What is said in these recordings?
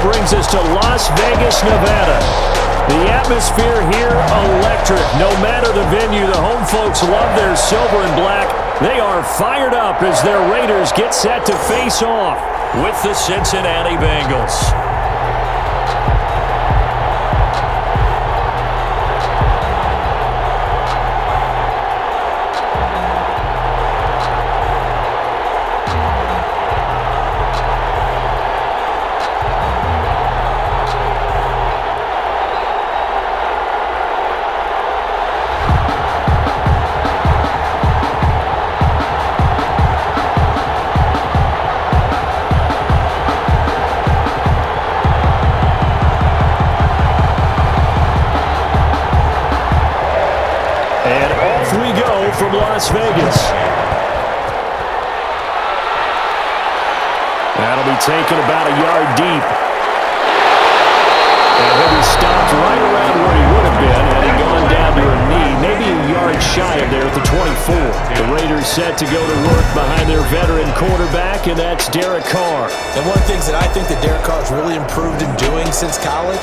brings us to Las Vegas, Nevada. The atmosphere here, electric. No matter the venue, the home folks love their silver and black. They are fired up as their Raiders get set to face off with the Cincinnati Bengals. From Las Vegas. That'll be taken about a yard deep. And he'll be stopped right around where he would have been had he gone down to a knee, maybe a yard shy of there at the 24. The Raiders set to go to work behind their veteran quarterback, and that's Derek Carr. And one of the things that I think that Derek Carr has really improved in doing since college,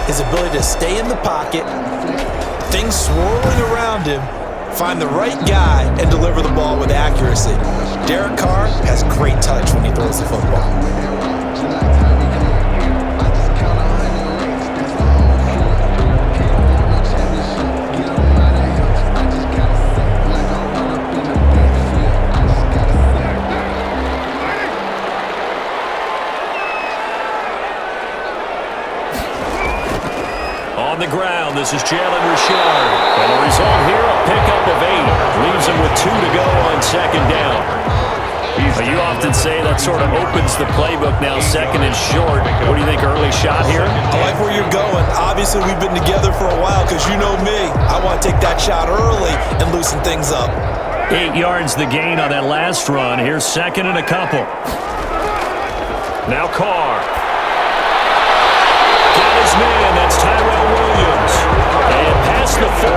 his ability to stay in the pocket, things swirling around him, find the right guy, and deliver the ball with accuracy. Derek Carr has great touch when he throws the football. On the ground, this is Jalen Richard. And the result here, a pickup of 8. Leaves him with 2 to go on second down. You often say that sort of opens the playbook now, second and short. What do you think, early shot here? I like where you're going. Obviously, we've been together for a while because you know me. I want to take that shot early and loosen things up. 8 yards the gain on that last run. Here's second and a couple. Now Carr. Got his man. That's Tyrell Williams. And past the 40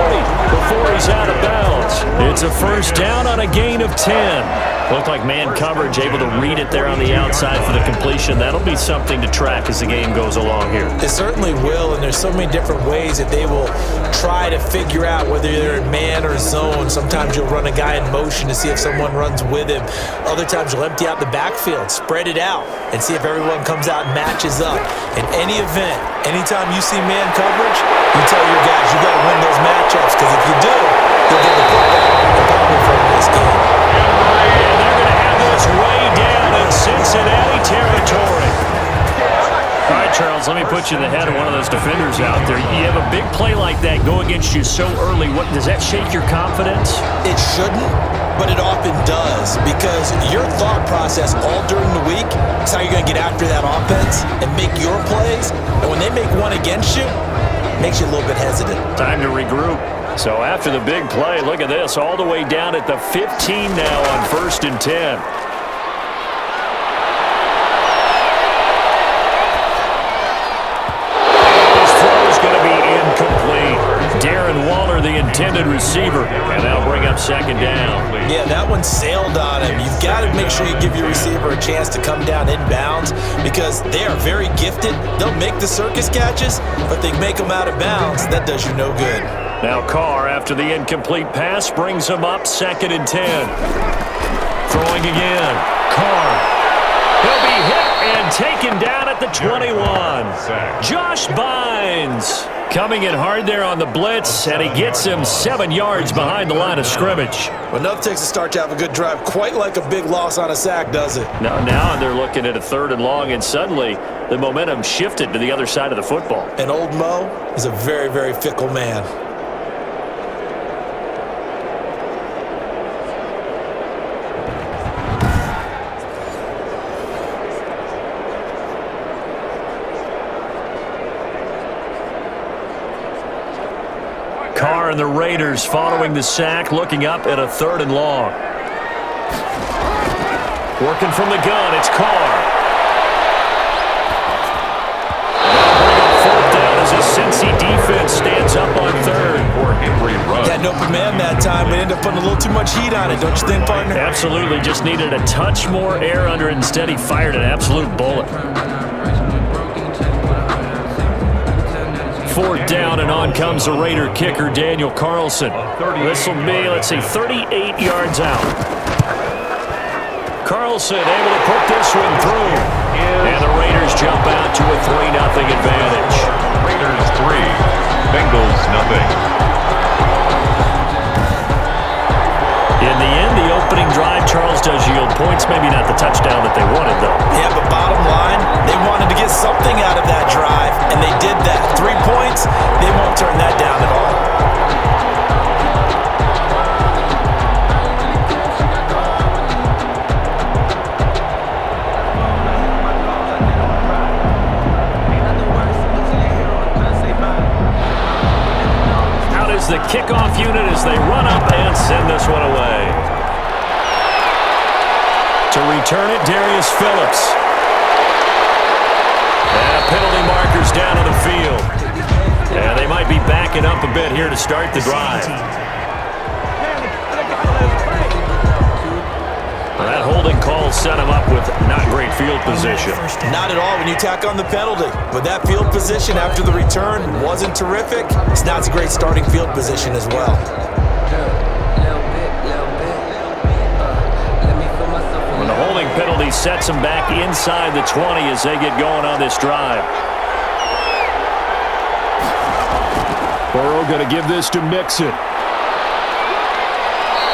before he's out of bounds. It's a first down on a gain of 10. Looked like man coverage, able to read it there on the outside for the completion. That'll be something to track as the game goes along here. It certainly will, and there's so many different ways that they will try to figure out whether they're in man or zone. Sometimes you'll run a guy in motion to see if someone runs with him. Other times you'll empty out the backfield, spread it out, and see if everyone comes out and matches up. In any event, anytime you see man coverage, you tell your guys you got to win those matchups, because if you do, you'll get the football and probably from this game. It's way down in Cincinnati territory. All right, Charles, let me put you in the head of one of those defenders out there. You have a big play like that go against you so early. What does that shake your confidence? It shouldn't, but it often does, because your thought process all during the week is how you're going to get after that offense and make your plays. And when they make one against you, it makes you a little bit hesitant. Time to regroup. So after the big play, look at this, all the way down at the 15 now on 1st and 10. This throw is going to be incomplete. Darren Waller, the intended receiver, and that'll bring up second down. Yeah, that one sailed on him. You've got to make sure you give your receiver a chance to come down inbounds, because they are very gifted. They'll make the circus catches, but they make them out of bounds. That does you no good. Now Carr, after the incomplete pass, brings him up 2nd and 10. Throwing again. Carr. He'll be hit and taken down at the 21. Josh Bynes coming in hard there on the blitz, and he gets him 7 yards behind the line of scrimmage. Well, enough takes a start to have a good drive, quite like a big loss on a sack, does it? Now they're looking at a 3rd and long, and suddenly the momentum shifted to the other side of the football. And old Mo is a very, very fickle man. Carr and the Raiders following the sack, looking up at a 3rd and long. Working from the gun, it's Carr. Fourth down as a Cincy defense stands up on 3rd. Got an open man that time, but ended up putting a little too much heat on it, don't you think, partner? Absolutely, just needed a touch more air under it. Instead, he fired an absolute bullet. 4th down, and on comes the Raider kicker, Daniel Carlson. This will be, let's see, 38 yards out. Carlson able to put this one through. And the Raiders jump out to a 3-0 advantage. Raiders 3, Bengals 0. In the end, the opening drive, Charles, does yield points. Maybe not the touchdown that they wanted, though. Yeah, but bottom line, they wanted to get something out of that drive, and they did that. 3 points, they won't turn that down at all. Out is the kickoff unit as they run up and send this one away. To return it, Darius Phillips. And penalty markers down on the field. And they might be backing up a bit here to start the drive. Well, that holding call set him up with not great field position. Not at all when you tack on the penalty. But that field position after the return wasn't terrific. It's not a great starting field position as well. When the holding penalty sets them back inside the 20 as they get going on this drive. Burrow going to give this to Mixon.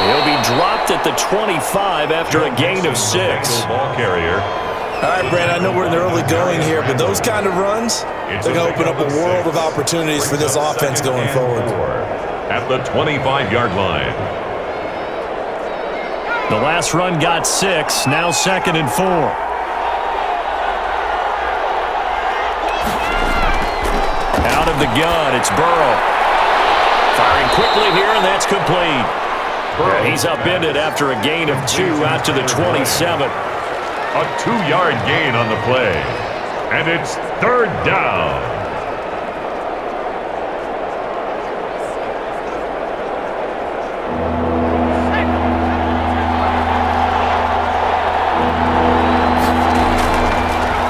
He'll be dropped at the 25 after a gain of 6. Ball carrier. All right, Brad, I know we're in the early going here, but those kind of runs, they're going to open up a world of opportunities for this offense going forward. At the 25-yard line. The last run got 6, now 2nd and 4. Out of the gun, it's Burrow. Firing quickly here, and that's complete. And he's upended after a gain of 2 out to the 27. A 2-yard gain on the play. And it's 3rd down.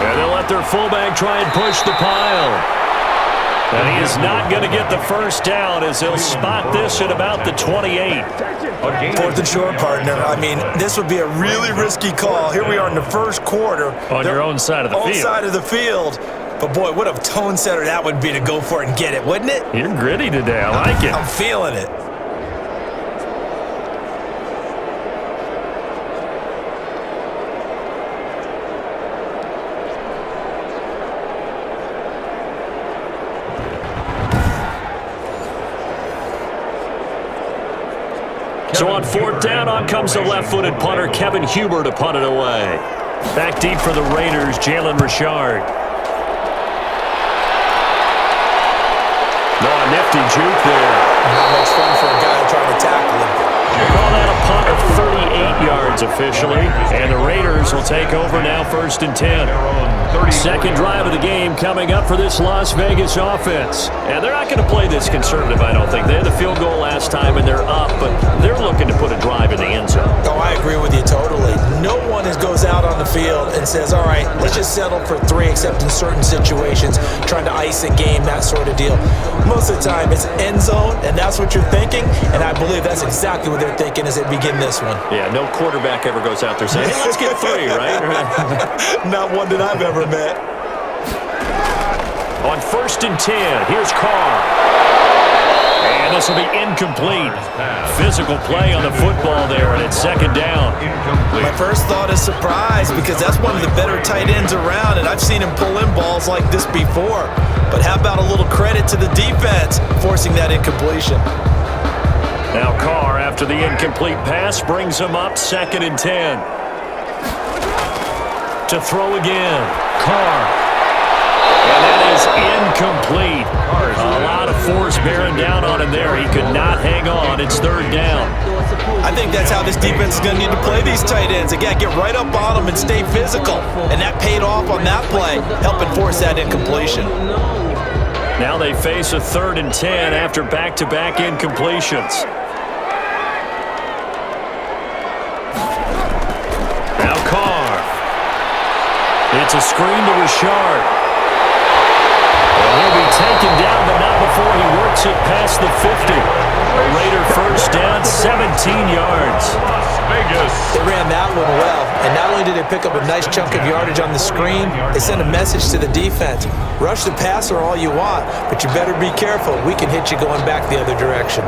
And they'll let their fullback try and push the pile. And he is not going to get the first down as he'll spot this at about the 28. 4th and short, partner. I mean, this would be a really risky call. Here we are in the first quarter. On your own side of the field. Own side of the field. But, boy, what a tone setter that would be to go for it and get it, wouldn't it? You're gritty today. I like it. I'm feeling it. So on 4th down, on comes the left-footed punter, Kevin Huber, to punt it away. Back deep for the Raiders, Jalen Richard. No, a nifty juke there. Not much fun for a guy trying to tackle him. Call that a punt of 38 yards officially. And the Raiders will take over now 1st and 10. Second drive of the game coming up for this Las Vegas offense. And they're not going to play this conservative, I don't think. They had the field goal last time, and they're up, but they're looking to put a drive in the end zone. Oh, I agree with you totally. No one goes out on the field and says, all right, let's just settle for 3, except in certain situations, trying to ice a game, that sort of deal. Most of the time, it's end zone, and that's what you're thinking, and I believe that's exactly what they're thinking as they begin this one. Yeah, no quarterback ever goes out there saying, hey, let's get 3, right? Not one that I've ever met. On 1st and 10, here's Carr. And this will be incomplete. Physical play on the football there, and it's 2nd down. My first thought is surprise, because that's one of the better tight ends around, and I've seen him pull in balls like this before. But how about a little credit to the defense forcing that incompletion? Now Carr, after the incomplete pass, brings him up 2nd and 10. To throw again, Carr. And that is incomplete. A lot of force bearing down on him there. He could not hang on. It's 3rd down. I think that's how this defense is going to need to play these tight ends. Again, get right up on them and stay physical. And that paid off on that play, helping force that incompletion. Now they face a 3rd and 10 after back-to-back incompletions. Now Carr. It's a screen to Richard. And he'll be taken down, but not Not before he works it past the 50. A Raider first down, 17 yards. Las Vegas. They ran that one well, and not only did they pick up a nice chunk of yardage on the screen, they sent a message to the defense. Rush the passer all you want, but you better be careful. We can hit you going back the other direction.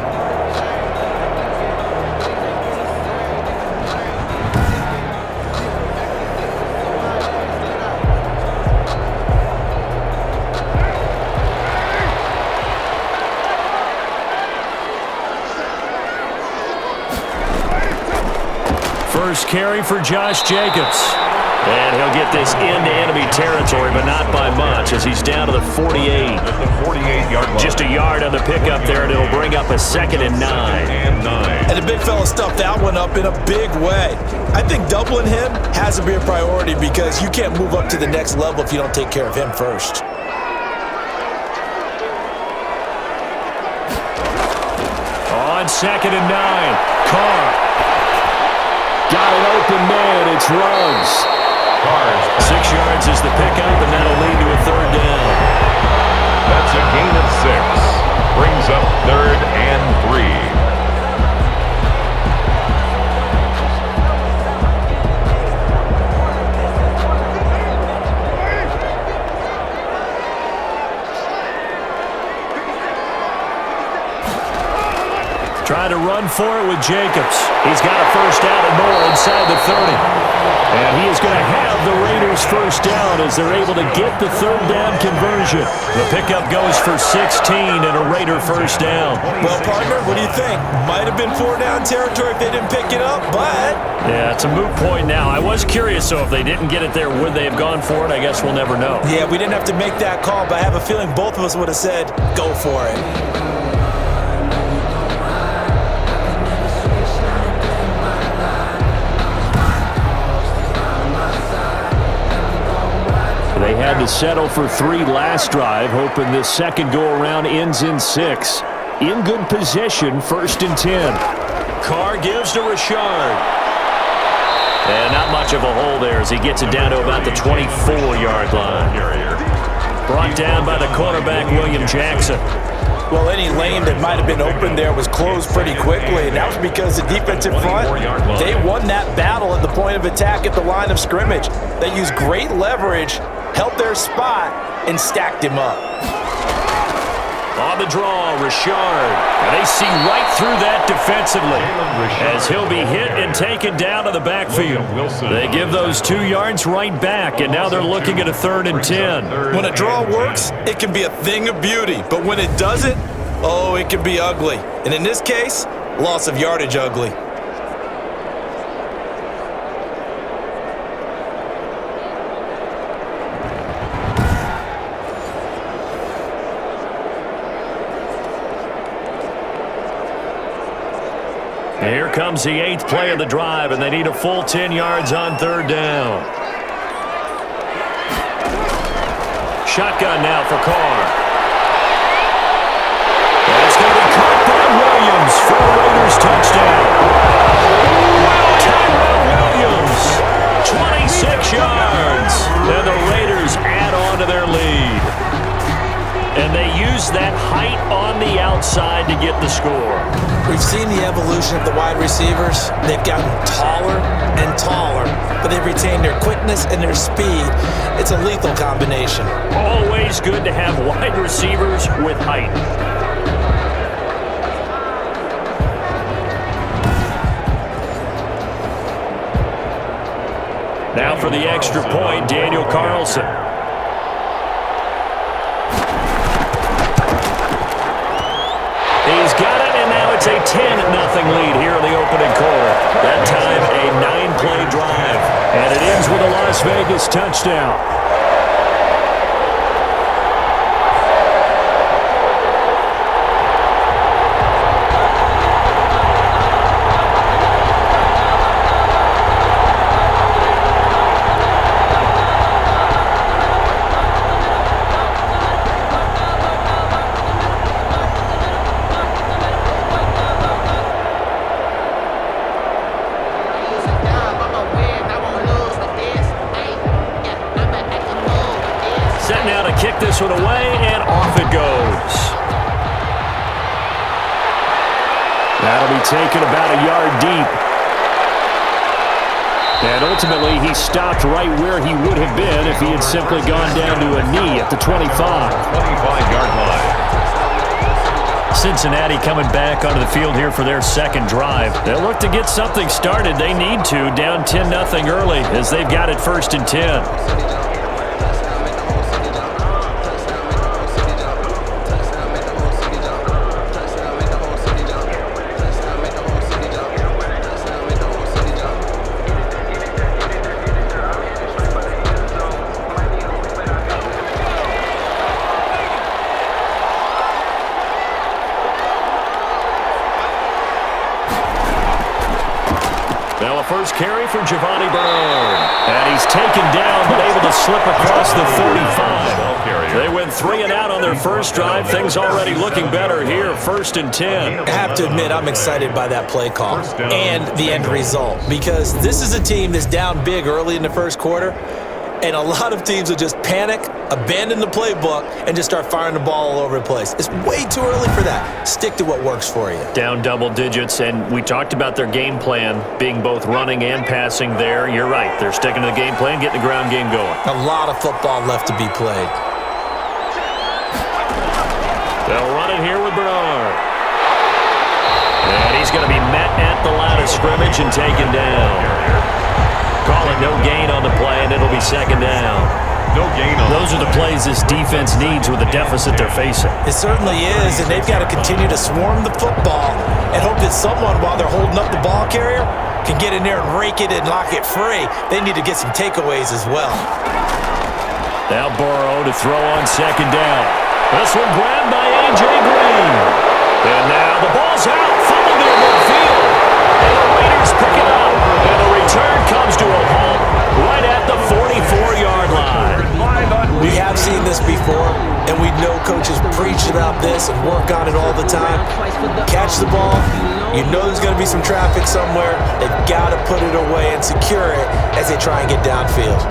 First carry for Josh Jacobs. And he'll get this into enemy territory, but not by much, as he's down to the 48. At the 48-yard line. Just a yard on the pickup there, and it'll bring up a 2nd and 9. And the big fella stuffed that one up in a big way. I think doubling him has to be a priority because you can't move up to the next level if you don't take care of him first. On 2nd and 9, Carr. Got an open man, it's Ruggs. 6 yards is the pickup, and that'll lead to a 3rd down. That's a gain of 6. Brings up 3rd and 3. Trying to run for it with Jacobs. He's got a first down and more inside the 30. And he is going to have the Raiders first down as they're able to get the 3rd down conversion. The pickup goes for 16 and a Raider first down. Well, partner, what do you think? Might have been 4-down territory if they didn't pick it up, but... Yeah, it's a moot point now. I was curious, so if they didn't get it there, would they have gone for it? I guess we'll never know. Yeah, we didn't have to make that call, but I have a feeling both of us would have said, go for it. They had to settle for 3 last drive, hoping this second go-around ends in 6. In good position, 1st and 10. Carr gives to Richard. And not much of a hole there as he gets it down to about the 24-yard line. Brought down by the cornerback, William Jackson. Well, any lane that might have been open there was closed pretty quickly, and that was because the defensive front, they won that battle at the point of attack at the line of scrimmage. They used great leverage, held their spot, and stacked him up. On the draw, Richard. And they see right through that defensively as he'll be hit and taken down to the backfield. They give those 2 yards right back, and now they're looking at a 3rd and 10. When a draw works, it can be a thing of beauty, but when it doesn't, oh, it can be ugly. And in this case, loss of yardage ugly. Here comes the 8th play of the drive, and they need a full 10 yards on 3rd down. Shotgun now for Carr. That's going to be caught by Williams for a Raiders touchdown. Tyrell Williams, 26 yards. And the Raiders add on to their lead. And they use that height on the outside to get the score. We've seen the evolution of the wide receivers. They've gotten taller and taller, but they've retained their quickness and their speed. It's a lethal combination. Always good to have wide receivers with height. Now for the extra point, Daniel Carlson. He's got it, and now it's a 10-0 lead here in the opening quarter. That time, a 9-play drive. And it ends with a Las Vegas touchdown. Set now to kick this one away, and off it goes. That'll be taken about a yard deep. And ultimately, he stopped right where he would have been if he had simply gone down to a knee at the 25. 25-yard line. Cincinnati coming back onto the field here for their second drive. They'll look to get something started. They need to, down 10-0 early as they've got it 1st and 10. Now a first carry for Giovanni Bernard. And he's taken down, but able to slip across the 35. They went 3 and out on their first drive. Things already looking better here, 1st and 10. I have to admit, I'm excited by that play call and the end result, because this is a team that's down big early in the first quarter, and a lot of teams will just panic, abandon the playbook, and just start firing the ball all over the place. It's way too early for that. Stick to what works for you. Down double digits, and we talked about their game plan being both running and passing there. You're right. They're sticking to the game plan, getting the ground game going. A lot of football left to be played. They'll run it here with Bernard. And he's going to be met at the line of scrimmage and taken down. Call it no gain on the play, and it'll be 2nd down. No gain on Those are the plays this defense needs with the deficit they're facing. It certainly is, and they've got to continue to swarm the football and hope that someone, while they're holding up the ball carrier, can get in there and rake it and lock it free. They need to get some takeaways as well. Now Burrow to throw on 2nd down. This one grabbed by A.J. Green. And now the ball's out, fumbled near midfield. And the Raiders pick it up. And the return comes to a halt right at the 44-yard line. We have seen this before, and we know coaches preach about this and work on it all the time. Catch the ball. You know there's going to be some traffic somewhere. They've got to put it away and secure it as they try and get downfield.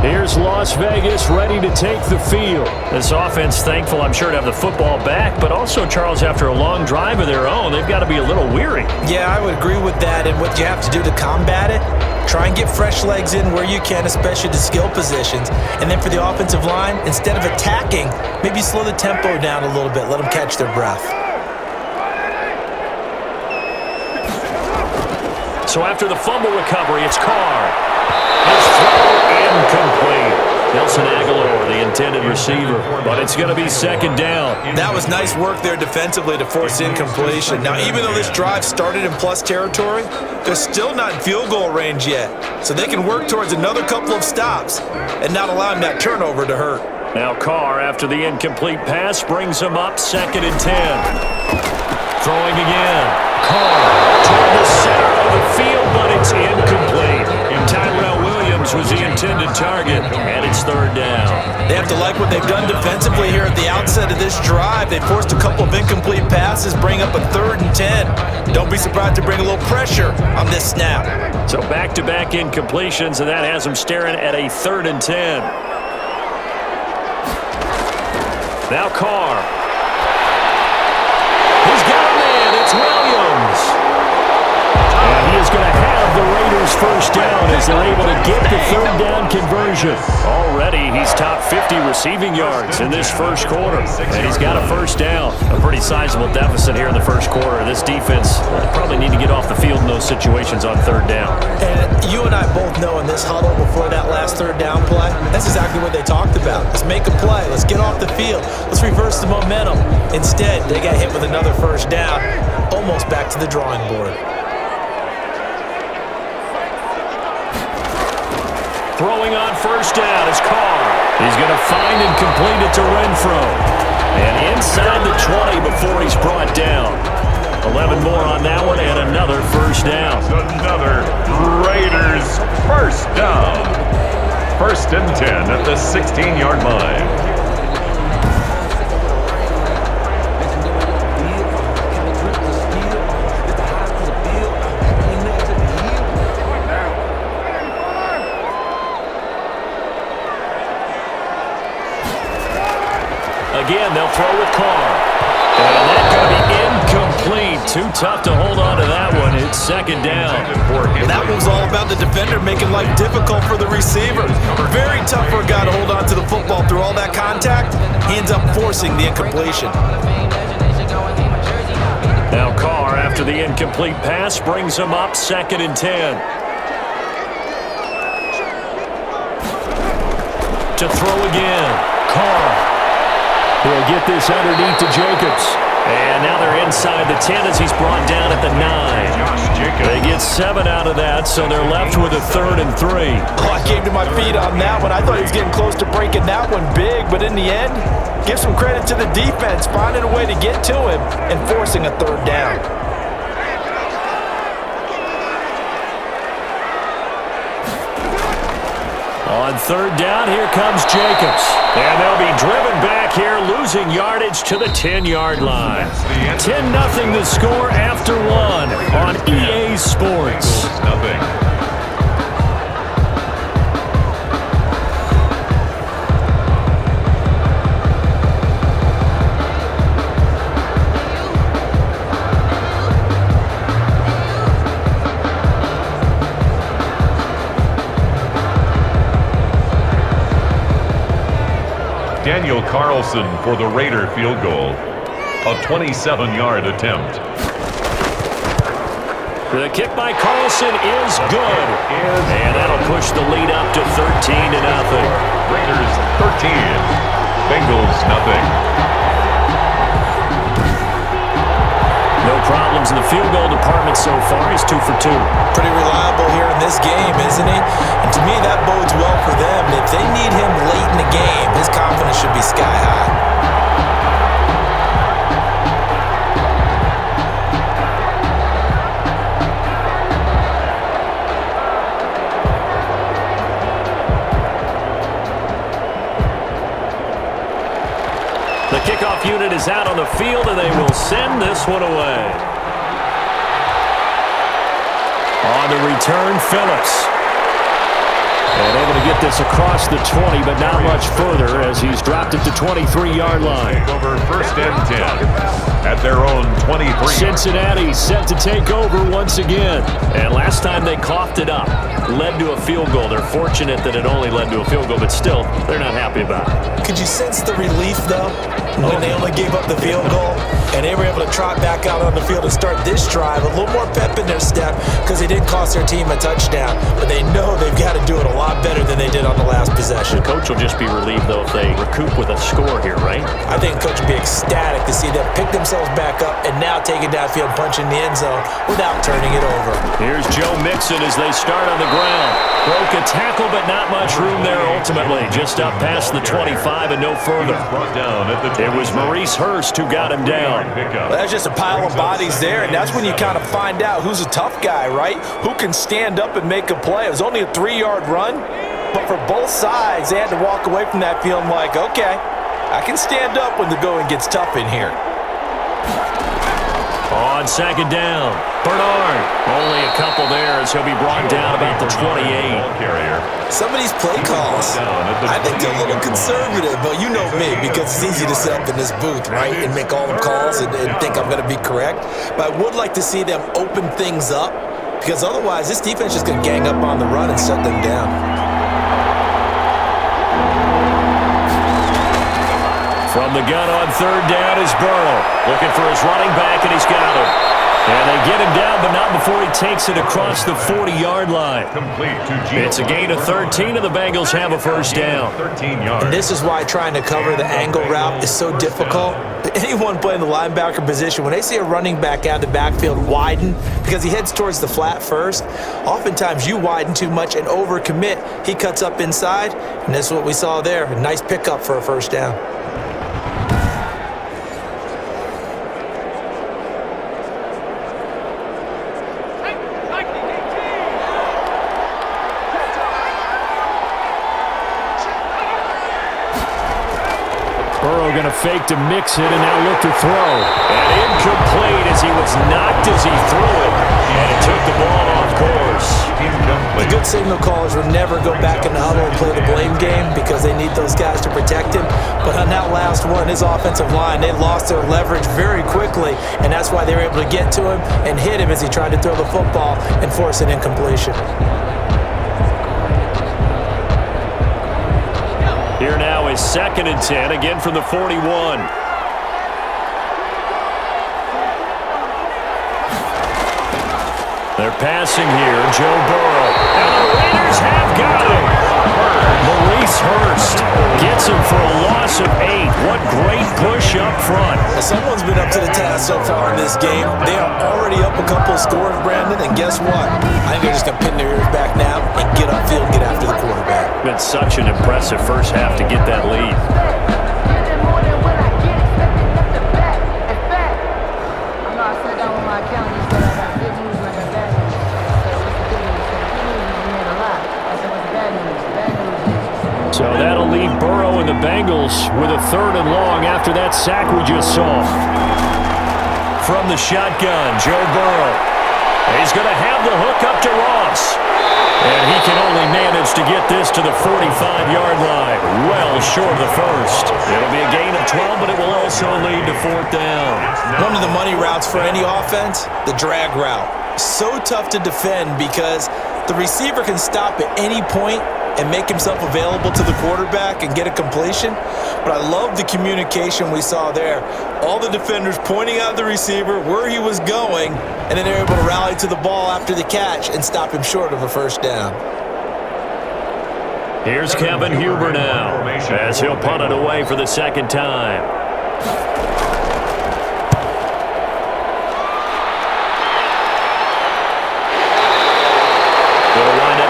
Here's Las Vegas ready to take the field. This offense thankful, I'm sure, to have the football back, but also, Charles, after a long drive of their own, they've got to be a little weary. Yeah, I would agree with that, and what you have to do to combat it, try and get fresh legs in where you can, especially the skill positions. And then for the offensive line, instead of attacking, maybe slow the tempo down a little bit, let them catch their breath. So after the fumble recovery, it's Carr. His throw incomplete. Nelson Aguilar, the intended receiver, but it's going to be 2nd down. That was nice work there defensively to force incompletion. Now, even though this drive started in plus territory, they're still not in field goal range yet, so they can work towards another couple of stops and not allowing that turnover to hurt. Now Carr, after the incomplete pass, brings him up 2nd and 10. Throwing again. Carr toward the center of the field, but it's incomplete. Tyrell Williams was the intended target, and it's 3rd down. They have to like what they've done defensively here at the outset of this drive. They forced a couple of incomplete passes, bring up a 3rd and 10. Don't be surprised to bring a little pressure on this snap. So back-to-back incompletions, and that has them staring at a 3rd and 10. Now Carr. He's got a man. It's Williams. And he is going to have the Raiders 1st down as they're able to get the 3rd down conversion. Already, he's top 50 receiving yards in this first quarter. And he's got a 1st down. A pretty sizable deficit here in the first quarter. This defense probably need to get off the field in those situations on 3rd down. And you and I both know in this huddle before that last 3rd down play, that's exactly what they talked about. Let's make a play. Let's get off the field. Let's reverse the momentum. Instead, they got hit with another 1st down, almost back to the drawing board. Throwing on 1st down is Carr. He's going to find and complete it to Renfro. And inside the 20 before he's brought down. 11 more on that one and another 1st down. Another Raiders 1st down. 1st and 10 at the 16-yard line. Again, they'll throw with Carr. And that's going to be incomplete. Too tough to hold on to that one. It's second down. That one's all about the defender making life difficult for the receiver. Very tough for a guy to hold on to the football through all that contact. He ends up forcing the incompletion. Now Carr, after the incomplete pass, brings him up second and 10. To throw again. Carr. He'll get this underneath to Jacobs. And now they're inside the 10 as he's brought down at the 9. They get 7 out of that, so they're left with a 3rd and 3. Oh, I came to my feet on that one. I thought he was getting close to breaking that one big, but in the end, give some credit to the defense, finding a way to get to him and forcing a 3rd down. On 3rd down, here comes Jacobs. And they'll be driven back here, losing yardage to the 10-yard line. 10-0 the score after 1 on EA Sports. Daniel Carlson for the Raider field goal. A 27-yard attempt. The kick by Carlson is good. And that'll push the lead up to 13-0. Raiders 13. Bengals nothing. No problems in the field goal department so far. He's 2 for 2. Pretty reliable here in this game, isn't he? And to me, that bodes well for them. If they need him late in the game, his confidence should be sky high. The kickoff unit is out on the field, and they will send this one away. On the return, Phillips. And able to get this across the 20, but not much further as he's dropped it to 23-yard line. Over 1st and 10 at their own 23. Cincinnati set to take over once again. And last time they coughed it up, led to a field goal. They're fortunate that it only led to a field goal, but still, they're not happy about it. Could you sense the relief, though, when they only gave up the field goal? And they were able to trot back out on the field and start this drive. A little more pep in their step because they did cost their team a touchdown. But they know they've got to do it a lot better than they did on the last possession. The coach will just be relieved, though, if they recoup with a score here, right? I think the coach will be ecstatic to see them pick themselves back up and now take it downfield, punching the end zone without turning it over. Here's Joe Mixon as they start on the ground. Broke a tackle, but not much room there ultimately. Just up past the 25 and no further. It was Maurice Hurst who got him down. Well, that's just a pile of bodies there, and that's when you kind of find out who's a tough guy, right? Who can stand up and make a play. It was only a 3-yard run, but for both sides, they had to walk away from that feeling like, okay, I can stand up when the going gets tough in here. On 2nd down, Bernard. Only a couple there as he'll be brought down about the 28. Some of these play calls, I think they're a little conservative, but you know me, because it's easy to sit up in this booth, right, and make all the calls and think I'm going to be correct. But I would like to see them open things up, because otherwise this defense is going to gang up on the run and shut them down. From the gun on 3rd down is Burrow. Looking for his running back, and he's got him. And they get him down, but not before he takes it across the 40-yard line. It's a gain of 13, and the Bengals have a 1st down. 13 yards. And this is why trying to cover the angle route is so difficult. Anyone playing the linebacker position, when they see a running back out of the backfield widen because he heads towards the flat first, oftentimes you widen too much and overcommit. He cuts up inside, and that's what we saw there. A nice pickup for a 1st down. Burrow Burrow going to fake to mix it and now look to throw. And incomplete as he was knocked as he threw it. And it took the ball off course. The good signal callers would never go back in the huddle and play the blame game because they need those guys to protect him. But on that last one, his offensive line, they lost their leverage very quickly, and that's why they were able to get to him and hit him as he tried to throw the football and force an incompletion. Here now is 2nd and 10, again from the 41. They're passing here, Joe Burrow. And the Raiders have got him. Maurice Hurst gets him for a loss of 8. What great push up front. Well, someone's been up to the task so far in this game. They are already up a couple of scores, Brandon, and guess what? I think they're just going to pin their ears back now and get upfield and get after the quarterback. Been such an impressive first half to get that lead. So that'll leave Burrow and the Bengals with a 3rd and long after that sack we just saw. From the shotgun, Joe Burrow. He's going to have the hook up to Ross. And he can only manage to get this to the 45-yard line. Well short of the first. It'll be a gain of 12, but it will also lead to 4th down. One of the money routes for any offense, the drag route. So tough to defend because the receiver can stop at any point and make himself available to the quarterback and get a completion. But I love the communication we saw there. All the defenders pointing out the receiver, where he was going, and then they're able to rally to the ball after the catch and stop him short of a first down. Here's Kevin Huber now as he'll punt it away for the 2nd time.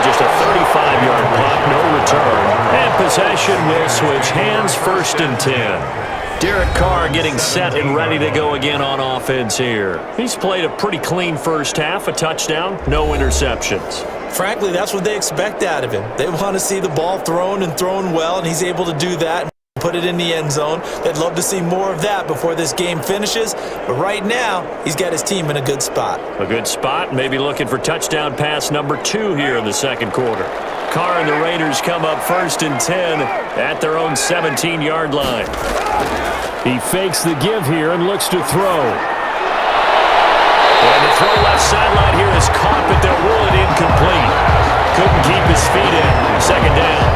Just a 35-yard punt, no return. And possession will switch hands, 1st and 10. Derek Carr getting set and ready to go again on offense here. He's played a pretty clean first half, a touchdown, no interceptions. Frankly, that's what they expect out of him. They want to see the ball thrown and thrown well, and he's able to do that and put it in the end zone. They'd love to see more of that before this game finishes, but right now, he's got his team in a good spot. A good spot, maybe looking for touchdown pass number 2 here in the 2nd quarter. Carr and the Raiders come up 1st and 10 at their own 17-yard line. He fakes the give here and looks to throw. And the throw left sideline here is caught, but they'll rule it incomplete. Couldn't keep his feet in. 2nd down.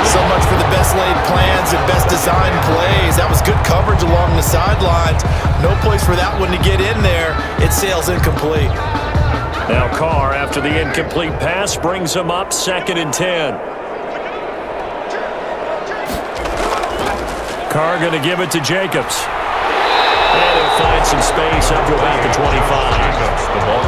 So much for the best laid plans and best designed plays. That was good coverage along the sidelines. No place for that one to get in there. It sails incomplete. Now Carr, after the incomplete pass, brings him up 2nd and 10. Carr going to give it to Jacobs. And he'll find some space up to about the 25.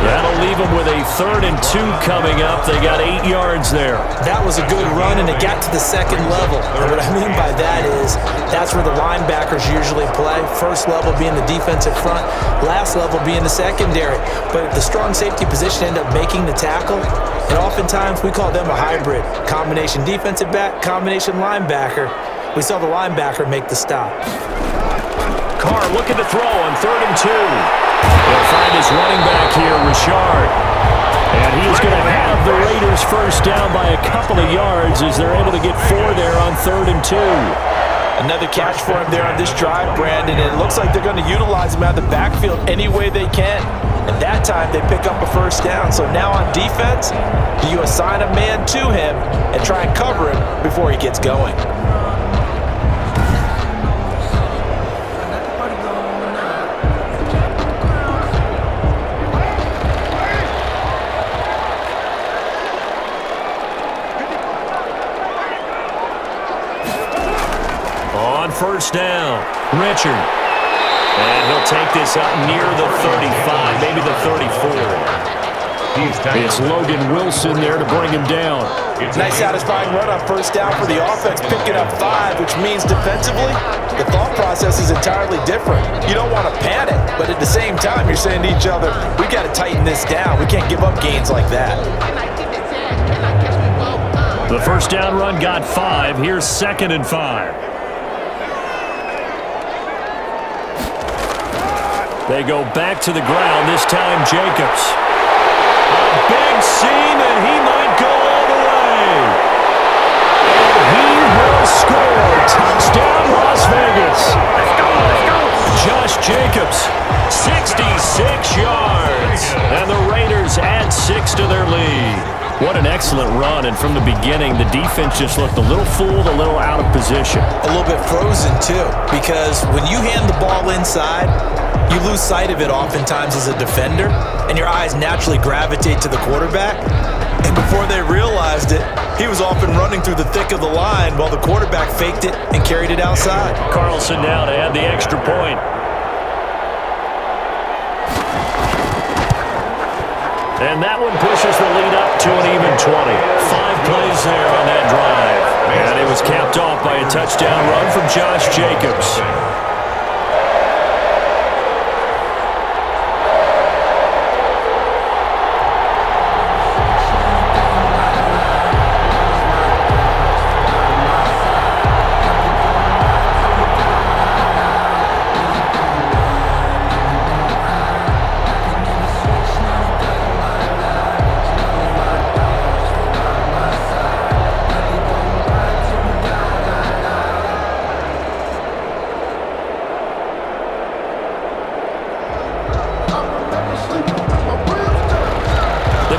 That'll leave them with a 3rd and 2 coming up. They got 8 yards there. That was a good run, and it got to the 2nd level. And what I mean by that is that's where the linebackers usually play. First level being the defensive front, last level being the secondary. But if the strong safety position end up making the tackle, and oftentimes we call them a hybrid. Combination defensive back, combination linebacker. We saw the linebacker make the stop. Carr looking to throw on 3rd and 2. He'll find his running back here, Richard. And he's going to have the Raiders first down by a couple of yards as they're able to get 4 there on 3rd and 2. Another catch for him there on this drive, Brandon, and it looks like they're going to utilize him out of the backfield any way they can. And that time they pick up a first down. So now on defense, do you assign a man to him and try and cover him before he gets going? First down, Richard. And he'll take this up near the 35, maybe the 34. It's Logan Wilson there to bring him down. Nice satisfying run on first down for the offense, picking up 5, which means defensively, the thought process is entirely different. You don't want to panic, but at the same time, you're saying to each other, we got to tighten this down. We can't give up gains like that. The first down run got 5. Here's 2nd and 5. They go back to the ground, this time Jacobs. A big seam, and he might go all the way. And he will score. Touchdown, Las Vegas. Let's go, let's go. Josh Jacobs, 66 yards. And the Raiders add 6 to their lead. What an excellent run, and from the beginning, the defense just looked a little fooled, a little out of position. A little bit frozen, too, because when you hand the ball inside, you lose sight of it oftentimes as a defender, and your eyes naturally gravitate to the quarterback. And before they realized it, he was off and running through the thick of the line while the quarterback faked it and carried it outside. Carlson now to add the extra point. And that one pushes the lead up to an even 20. 5 plays there on that drive. And it was capped off by a touchdown run from Josh Jacobs.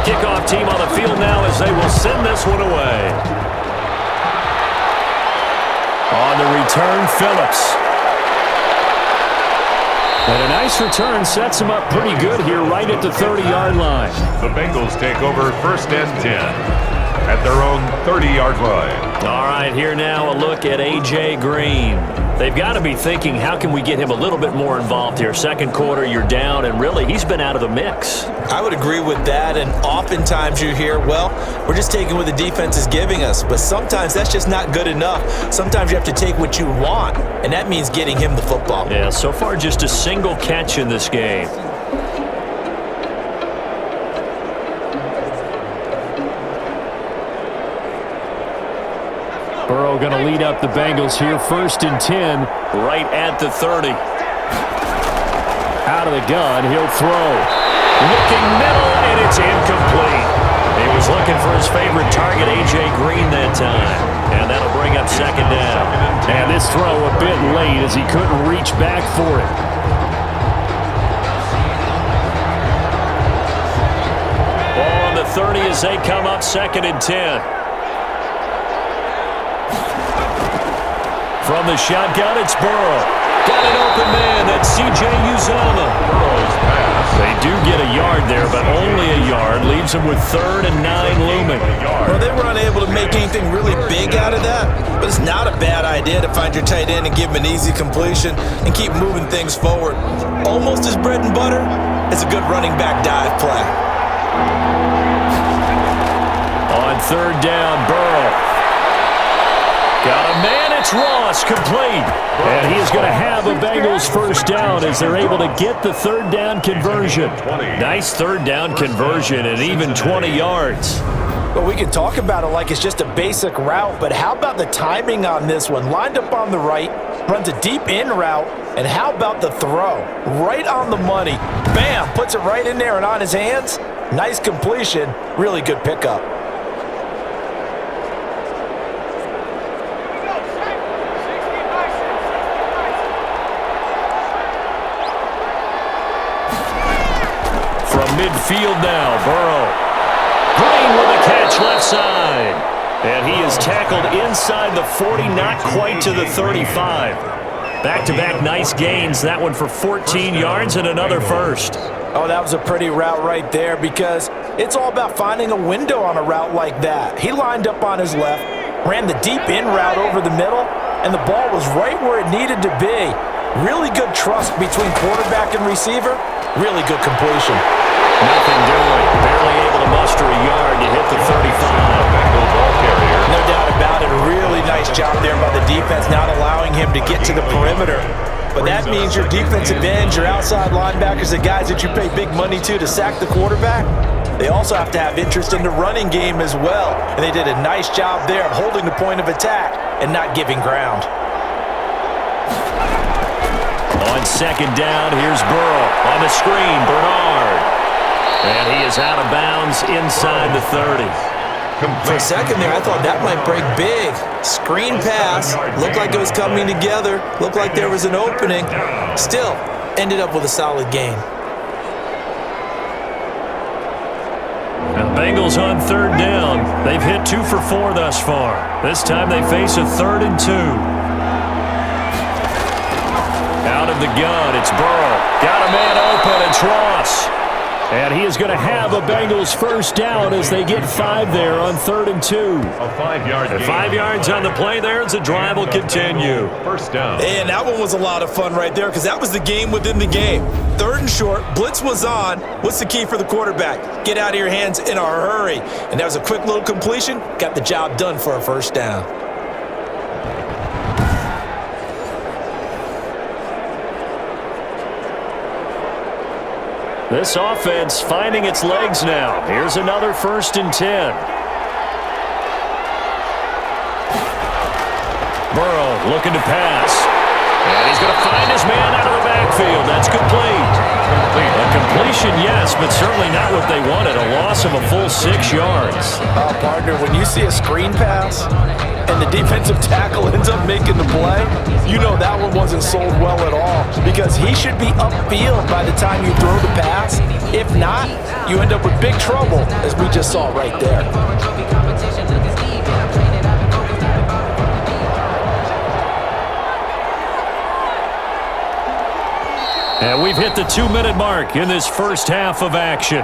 Kickoff team on the field now as they will send this one away. On the return, Phillips. And a nice return sets him up pretty good here right at the 30-yard line. The Bengals take over 1st and 10 at their own 30-yard line. All right, here now a look at A.J. Green. They've got to be thinking, how can we get him a little bit more involved here? Second quarter, you're down, and really, he's been out of the mix. I would agree with that, and oftentimes you hear, well, we're just taking what the defense is giving us, but sometimes that's just not good enough. Sometimes you have to take what you want, and that means getting him the football. Yeah, so far just a single catch in this game. Burrow going to lead up the Bengals here, 1st and 10, right at the 30. Out of the gun, he'll throw. Looking middle, and it's incomplete. He was looking for his favorite target, A.J. Green, that time. And that'll bring up 2nd down. And this throw a bit late as he couldn't reach back for it. Ball on the 30 as they come up 2nd and 10. From the shotgun, it's Burrow. Got an open man. That's C.J. Uzomah. Burrow's pass. They do get a yard there, but only a yard. Leaves them with 3rd and 9 looming. Well, they were unable to make anything really big out of that, but it's not a bad idea to find your tight end and give him an easy completion and keep moving things forward. Almost as bread and butter as a good running back dive play. On 3rd down, Burrow. Got a man, it's Ross, complete. And he is going to have a Bengals 1st down as they're able to get the 3rd down conversion. Nice 3rd down conversion and even 20 yards. Well, we can talk about it like it's just a basic route, but how about the timing on this one? Lined up on the right, runs a deep in route, and how about the throw? Right on the money. Bam, puts it right in there and on his hands. Nice completion, really good pickup. Midfield now, Burrow. Green with a catch left side. And he is tackled inside the 40, not quite to the 35. Back-to-back nice gains. That one for 14 yards and another 1st. Oh, that was a pretty route right there because it's all about finding a window on a route like that. He lined up on his left, ran the deep in route over the middle, and the ball was right where it needed to be. Really good trust between quarterback and receiver. Really good completion. Nothing doing. Barely able to muster a yard to hit the 35. No doubt about it. A really nice job there by the defense, not allowing him to get to the perimeter. But that means your defensive ends, your outside linebackers, the guys that you pay big money to sack the quarterback, they also have to have interest in the running game as well. And they did a nice job there of holding the point of attack and not giving ground. On second down, here's Burrow. On the screen, Bernard. And he is out of bounds inside the 30. For a second there, I thought that might break big. Screen pass. Looked like it was coming together. Looked like there was an opening. Still, ended up with a solid gain. And the Bengals on third down. They've hit 2 for 4 thus far. This time they face a 3rd and 2. Out of the gun, it's Burrow. Got a man open, it's Ross. And he is going to have a Bengals first down as they get 5 there on 3rd and 2. A 5-yard gain. 5 yards on the play there as the drive will continue. First down. And that one was a lot of fun right there because that was the game within the game. 3rd and short, blitz was on. What's the key for the quarterback? Get out of your hands in a hurry. And that was a quick little completion. Got the job done for a first down. This offense finding its legs now. Here's another 1st and 10. Burrow looking to pass. And he's going to find his man out of the backfield. That's complete. A completion, yes, but certainly not what they wanted. A loss of a full 6 yards. Partner, when you see a screen pass and the defensive tackle ends up making the play, you know that one wasn't sold well at all because he should be upfield by the time you throw the pass. If not, you end up with big trouble, as we just saw right there. And we've hit the 2-minute mark in this first half of action.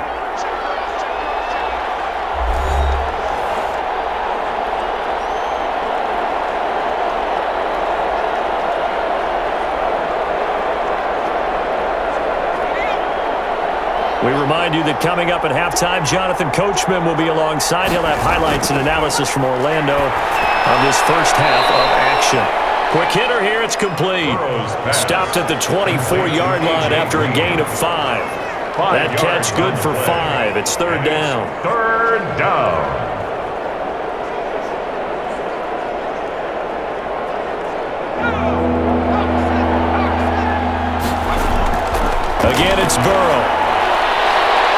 We remind you that coming up at halftime, Jonathan Coachman will be alongside. He'll have highlights and analysis from Orlando on this first half of action. Quick hitter here, it's complete. Stopped at the 24-yard line after a gain of 5. That catch good for 5. It's 3rd down. 3rd down. Again, it's Burrow.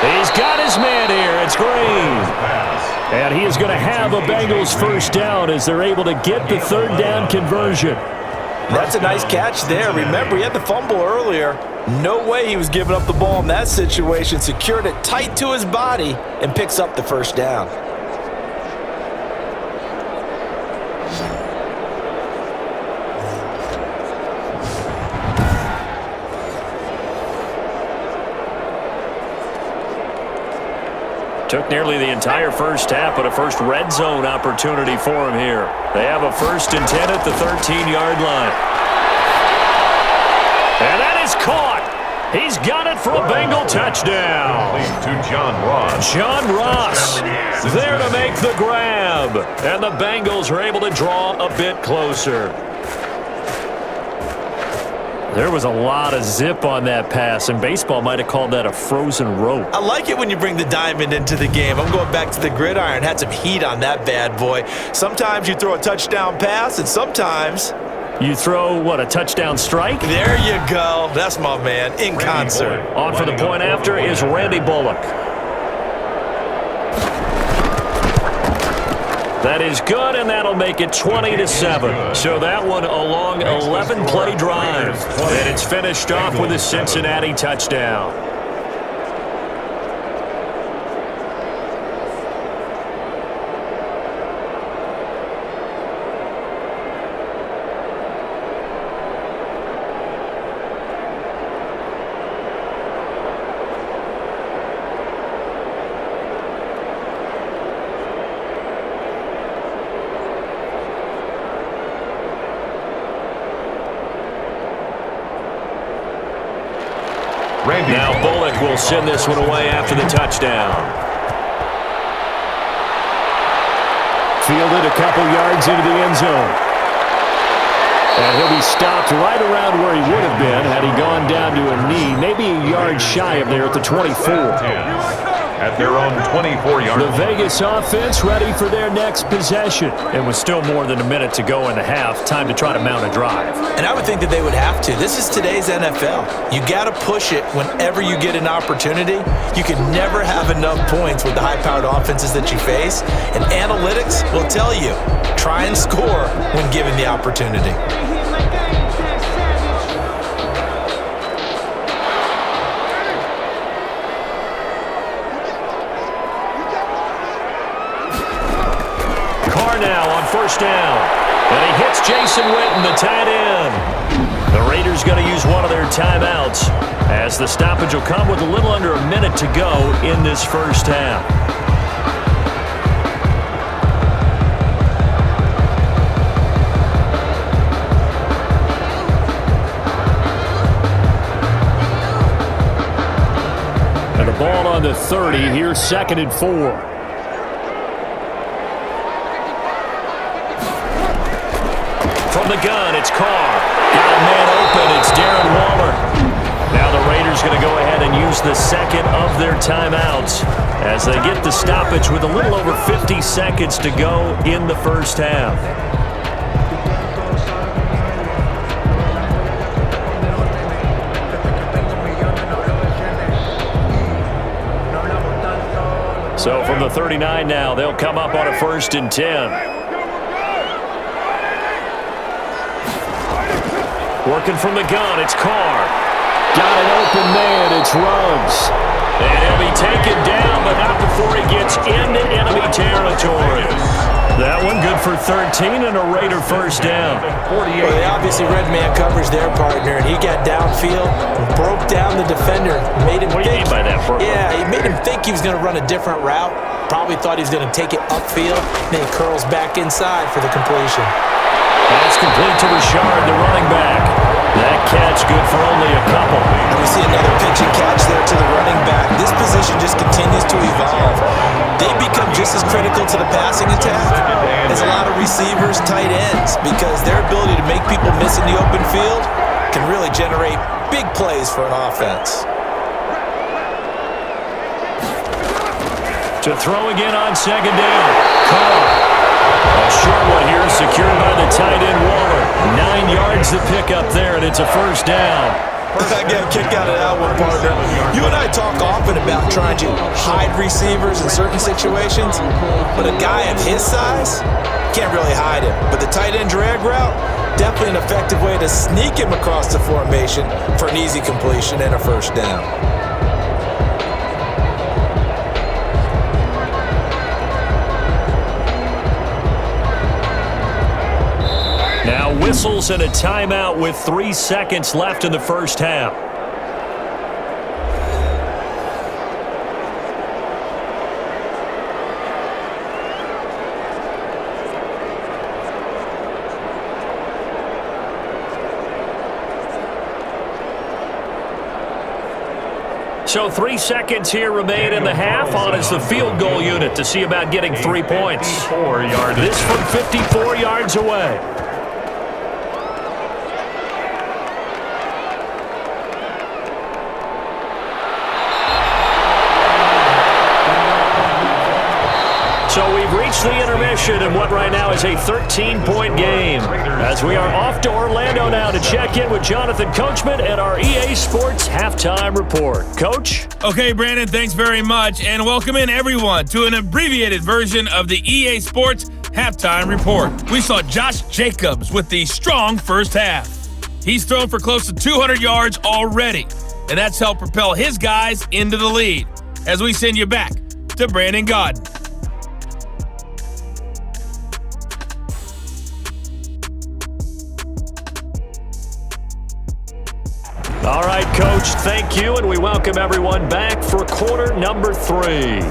He's got his man here. It's Green. And he is going to have a Bengals first down as they're able to get the 3rd down conversion. That's a nice catch there. Remember, he had the fumble earlier. No way he was giving up the ball in that situation. Secured it tight to his body and picks up the first down. Took nearly the entire first half, but a first red zone opportunity for him here. They have a 1st and 10 at the 13-yard line. And that is caught. He's got it for a Bengal touchdown. To John Ross. John Ross there to make the grab. And the Bengals are able to draw a bit closer. There was a lot of zip on that pass, and baseball might have called that a frozen rope. I like it when you bring the diamond into the game. I'm going back to the gridiron. Had some heat on that bad boy. Sometimes you throw a touchdown pass, and sometimes you throw, what, a touchdown strike? There you go. That's my man, in concert. On for the point after is Randy Bullock. That is good, and that'll make it 20-7. So that one a long 11-play drive. And it's finished off with a Cincinnati touchdown. Now Bullock will send this one away after the touchdown. Fielded a couple yards into the end zone. And he'll be stopped right around where he would have been had he gone down to a knee, maybe a yard shy of there at the 24. at their own 24-yard line. The Vegas offense ready for their next possession. And with still more than a minute to go in the half, time to try to mount a drive. And I would think that they would have to. This is today's NFL. You got to push it whenever you get an opportunity. You can never have enough points with the high-powered offenses that you face. And analytics will tell you, try and score when given the opportunity. Now on first down. And he hits Jason Witten, the tight end. The Raiders going to use one of their timeouts as the stoppage will come with a little under a minute to go in this first half. And the ball on the 30. Here's 2nd and 4. From the gun, it's Carr. Got a man open. It's Darren Waller. Now the Raiders going to go ahead and use the second of their timeouts as they get the stoppage with a little over 50 seconds to go in the first half. So from the 39 now, they'll come up on a 1st and 10. Working from the gun, it's Carr. Got an open man, it's Ruggs. And he'll be taken down, but not before he gets into enemy territory. That one good for 13 and a Raider first down. Well, they obviously read man coverage their partner, and he got downfield, broke down the defender, made him What do you mean by that, Burke? Yeah, he made him think he was going to run a different route. Probably thought he was going to take it upfield, then he curls back inside for the completion. Pass complete to Richard, the running back. That catch good for only a couple. And we see another pitch and catch there to the running back. This position just continues to evolve. They become just as critical to the passing attack as a lot of receivers, tight ends, because their ability to make people miss in the open field can really generate big plays for an offense. To throw again on 2nd down. Carr. A short one here, secured by the tight end Waller. 9 yards to pick up there, and it's a first down. I get a kick out of that one, partner. You and I talk often about trying to hide receivers in certain situations, but a guy of his size can't really hide him. But the tight end drag route, definitely an effective way to sneak him across the formation for an easy completion and a first down. Now whistles and a timeout with 3 seconds left in the first half. So 3 seconds here remain in the half on as the field goal unit to see about getting 3 points. This from 54 yards away. So we've reached the intermission in what right now is a 13-point game. As we are off to Orlando now to check in with Jonathan Coachman at our EA Sports Halftime Report. Coach? Okay, Brandon, thanks very much. And welcome in, everyone, to an abbreviated version of the EA Sports Halftime Report. We saw Josh Jacobs with the strong first half. He's thrown for close to 200 yards already, and that's helped propel his guys into the lead. As we send you back to Brandon Gaudin. All right, Coach, thank you, and we welcome everyone back for quarter number 3.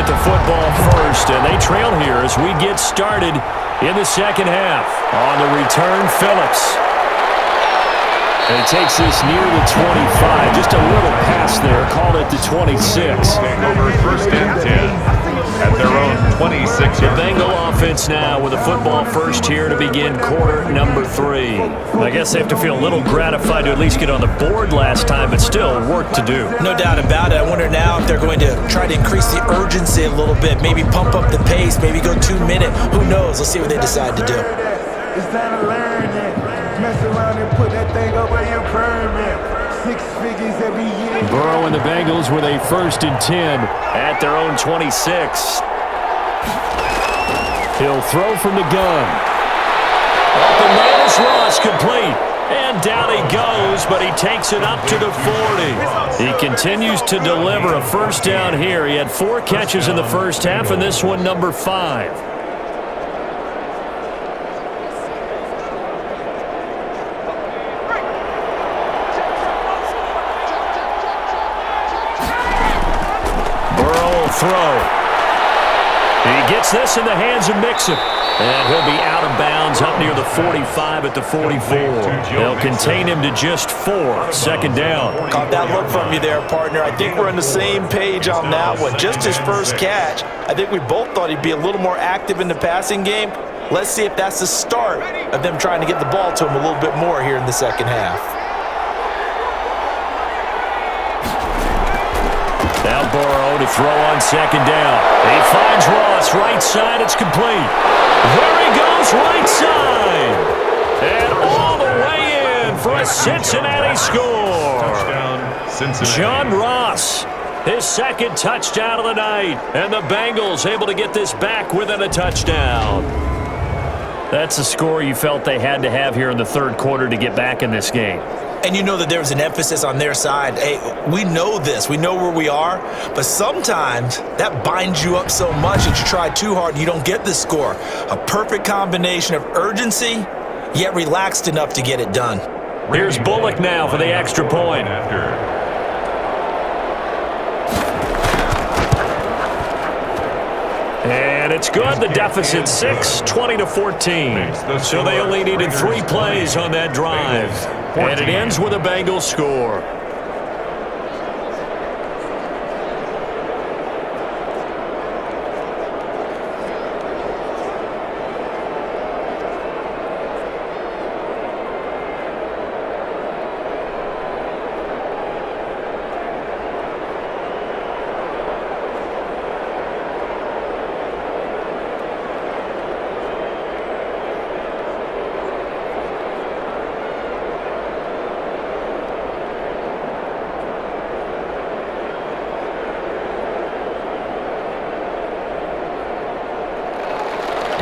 get the football first, and they trail here as we get started in the second half. On the return, Phillips. And he takes this near the 25. Just a little pass there. Called it the 26. Over first and 10 at their own 26. The Bengal offense now with a football first here to begin quarter number 3. I guess they have to feel a little gratified to at least get on the board last time, but still work to do. No doubt about it. I wonder now if they're going to try to increase the urgency a little bit, maybe pump up the pace, maybe go 2 minute. Who knows? Let's see what they decide to do. It's time to learn it. Mess around and put that thing over your permit. 6 figures every year. Burrow and the Bengals with a first and 10 at their own 26. He'll throw from the gun. Up and man is Ross, complete. And down he goes, but he takes it up to the 40. He continues to deliver a first down here. He had 4 catches in the first half, and this one number 5. Throw. He gets this in the hands of Mixon. And he'll be out of bounds up near the 45 at the 44. They'll contain him to just 4. Second down. Caught that look from you there, partner. I think we're on the same page on that one. Just his first catch. I think we both thought he'd be a little more active in the passing game. Let's see if that's the start of them trying to get the ball to him a little bit more here in the second half. Now Burrow to throw on second down. He finds Ross, right side, it's complete. There he goes, right side. And all the way in for a Cincinnati score. Touchdown, Cincinnati. John Ross, his second touchdown of the night. And the Bengals able to get this back within a touchdown. That's a score you felt they had to have here in the third quarter to get back in this game. And you know that there was an emphasis on their side. Hey, we know this. We know where we are. But sometimes that binds you up so much that you try too hard and you don't get the score. A perfect combination of urgency, yet relaxed enough to get it done. Here's Bullock now for the extra point. And it's good. The deficit 6, 20-14. So they only needed 3 plays on that drive. And it ends with a Bengals score.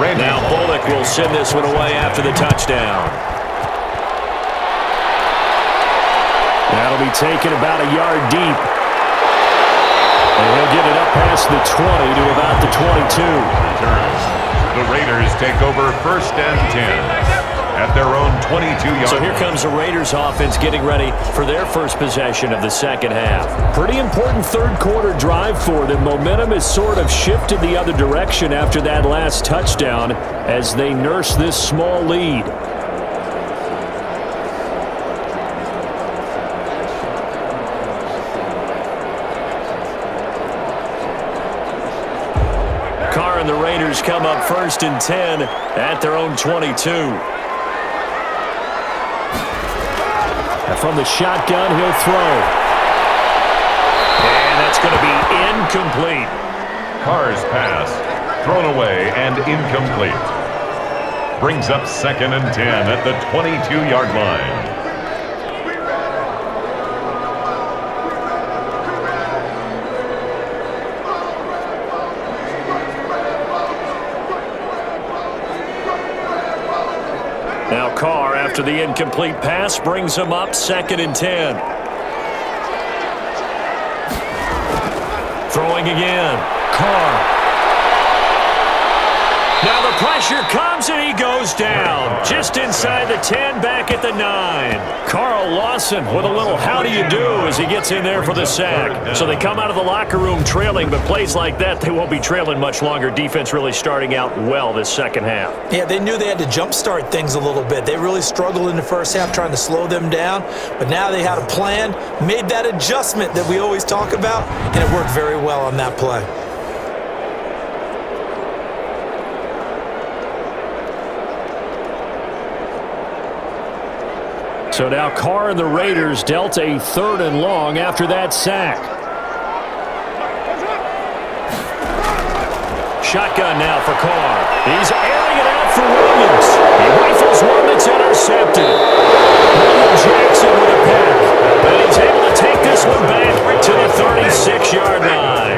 Now Bullock will send this one away after the touchdown. That'll be taken about a yard deep. And he'll get it up past the 20 to about the 22. The Raiders take over first and 10 at their own 22-yard. So here comes the Raiders offense getting ready for their first possession of the second half. Pretty important third quarter drive for them. Momentum has sort of shifted the other direction after that last touchdown as they nurse this small lead. Carr and the Raiders come up first and 10 at their own 22. From the shotgun, he'll throw. And that's going to be incomplete. Carr's pass thrown away and incomplete. Brings up second and 10 at the 22-yard line. Now Carr, after the incomplete pass, brings him up second and 10. Throwing again. Carr. Now the pressure comes and he goes down. Just inside the 10, back at the 9. Carr lost Lawson with a little how do you do as he gets in there for the sack. So they come out of the locker room trailing, but plays like that, they won't be trailing much longer. Defense really starting out well this second half. Yeah, they knew they had to jumpstart things a little bit. They really struggled in the first half trying to slow them down, but now they had a plan, made that adjustment that we always talk about, and it worked very well on that play. So now Carr and the Raiders dealt a 3rd and long after that sack. Shotgun now for Carr. He's airing it out for Williams. He rifles one that's intercepted. Lamar Jackson with a pick. And he's able to take this one back to the 36-yard line.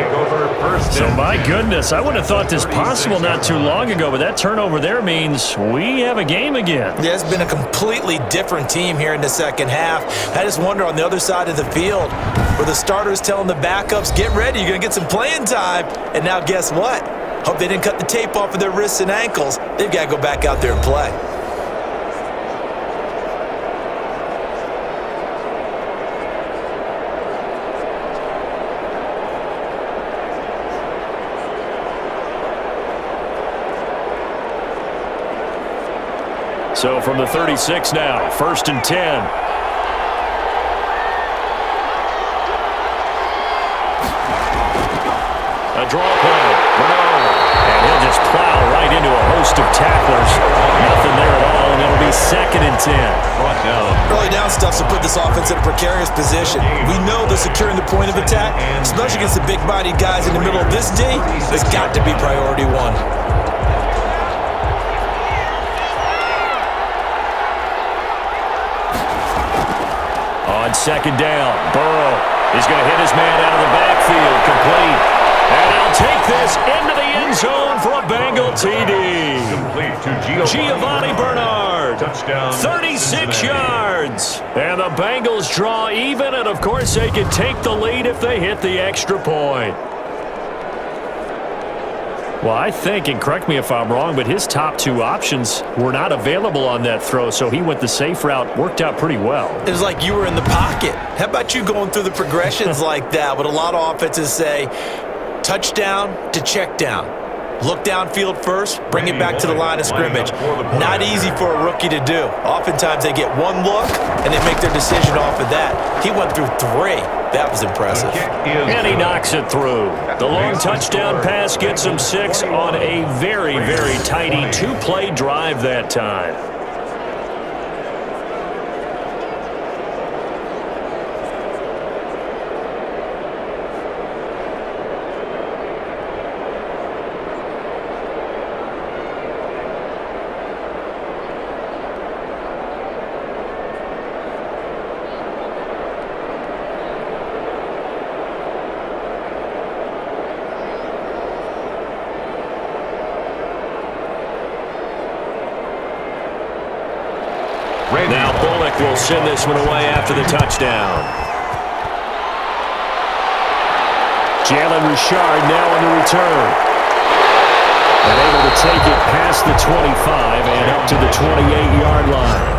So my goodness, I wouldn't have thought this possible not too long ago, but that turnover there means we have a game again. Yeah, it's been a completely different team here in the second half. I just wonder on the other side of the field where the starters telling the backups, get ready, you're going to get some playing time. And now guess what? Hope they didn't cut the tape off of their wrists and ankles. They've got to go back out there and play. So from the 36 now, 1st and 10. A draw play. Bernard. And he'll just plow right into a host of tacklers. Nothing there at all, and it'll be 2nd and 10. Brought down. Early down stuff to put this offense in a precarious position. We know they're securing the point of attack, especially against the big-bodied guys in the middle of this D. It's got to be priority one. On 2nd down, Burrow is going to hit his man out of the backfield, complete. And he'll take this into the end zone for a Bengal TD. Complete to Giovanni Bernard. Touchdown. 36 yards. And the Bengals draw even, and of course they can take the lead if they hit the extra point. Well, I think, and correct me if I'm wrong, but his top 2 options were not available on that throw, so he went the safe route, worked out pretty well. It was like you were in the pocket. How about you going through the progressions like that? What a lot of offenses say, touchdown to check down. Look downfield first, bring it back to the line of scrimmage. Not easy for a rookie to do. Oftentimes they get one look, and they make their decision off of that. He went through 3. That was impressive. And he knocks it through. The long touchdown pass gets him 6 on a very, very tidy 2-play drive that time. Now Bullock will send this one away after the touchdown. Jalen Richard now on the return. And able to take it past the 25 and up to the 28-yard line.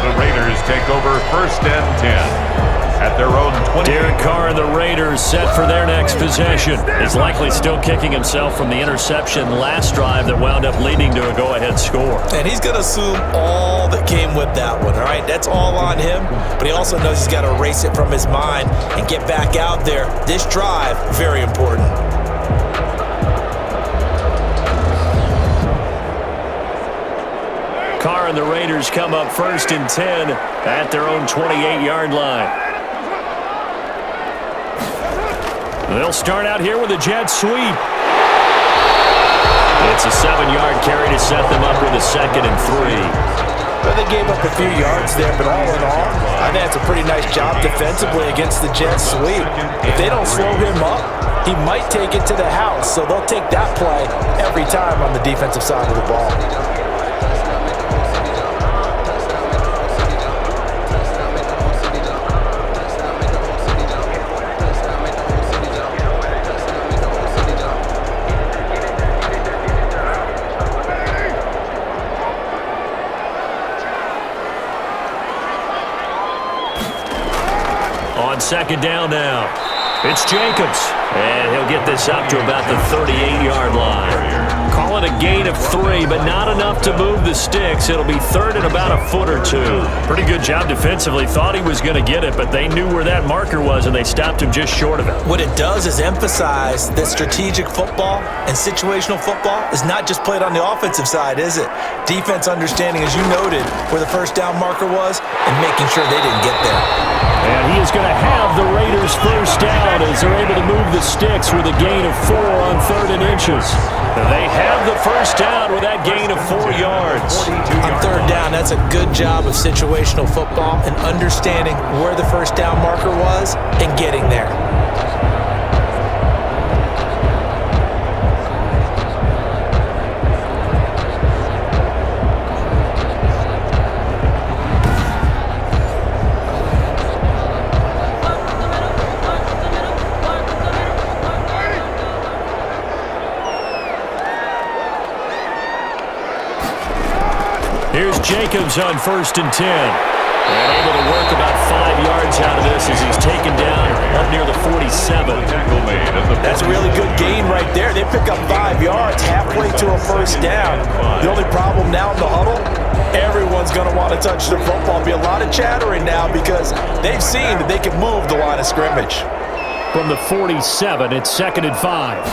The Raiders take over 1st and 10. At their own 20. Derek Carr and the Raiders set for their next possession. He's likely still kicking himself from the interception last drive that wound up leading to a go-ahead score. And he's going to assume all that came with that one, all right? That's all on him, but he also knows he's got to erase it from his mind and get back out there. This drive, very important. Carr and the Raiders come up 1st and 10 at their own 28-yard line. They'll start out here with a jet sweep. It's a 7-yard carry to set them up with a 2nd and 3. Well, they gave up a few yards there, but all in all, I think that's a pretty nice job defensively against the jet sweep. If they don't slow him up, he might take it to the house, so they'll take that play every time on the defensive side of the ball. On second down now, it's Jacobs. And he'll get this up to about the 38-yard line. Call it a gain of 3, but not enough to move the sticks. It'll be third and about a foot or two. Pretty good job defensively. Thought he was going to get it, but they knew where that marker was, and they stopped him just short of it. What it does is emphasize that strategic football and situational football is not just played on the offensive side, is it? Defense understanding, as you noted, where the first down marker was and making sure they didn't get there. And he is going to have the Raiders first down as they're able to move the sticks with a gain of 4 on 3rd and inches. They have the first down with that gain of 4 yards. On 3rd down, that's a good job of situational football and understanding where the first down marker was and getting there. Here's Jacobs on 1st and 10. And able to work about 5 yards out of this as he's taken down up near the 47. That's a really good gain right there. They pick up 5 yards halfway to a first down. The only problem now in the huddle, everyone's going to want to touch the football. Be a lot of chattering now because they've seen that they can move the line of scrimmage. From the 47, it's 2nd and 5.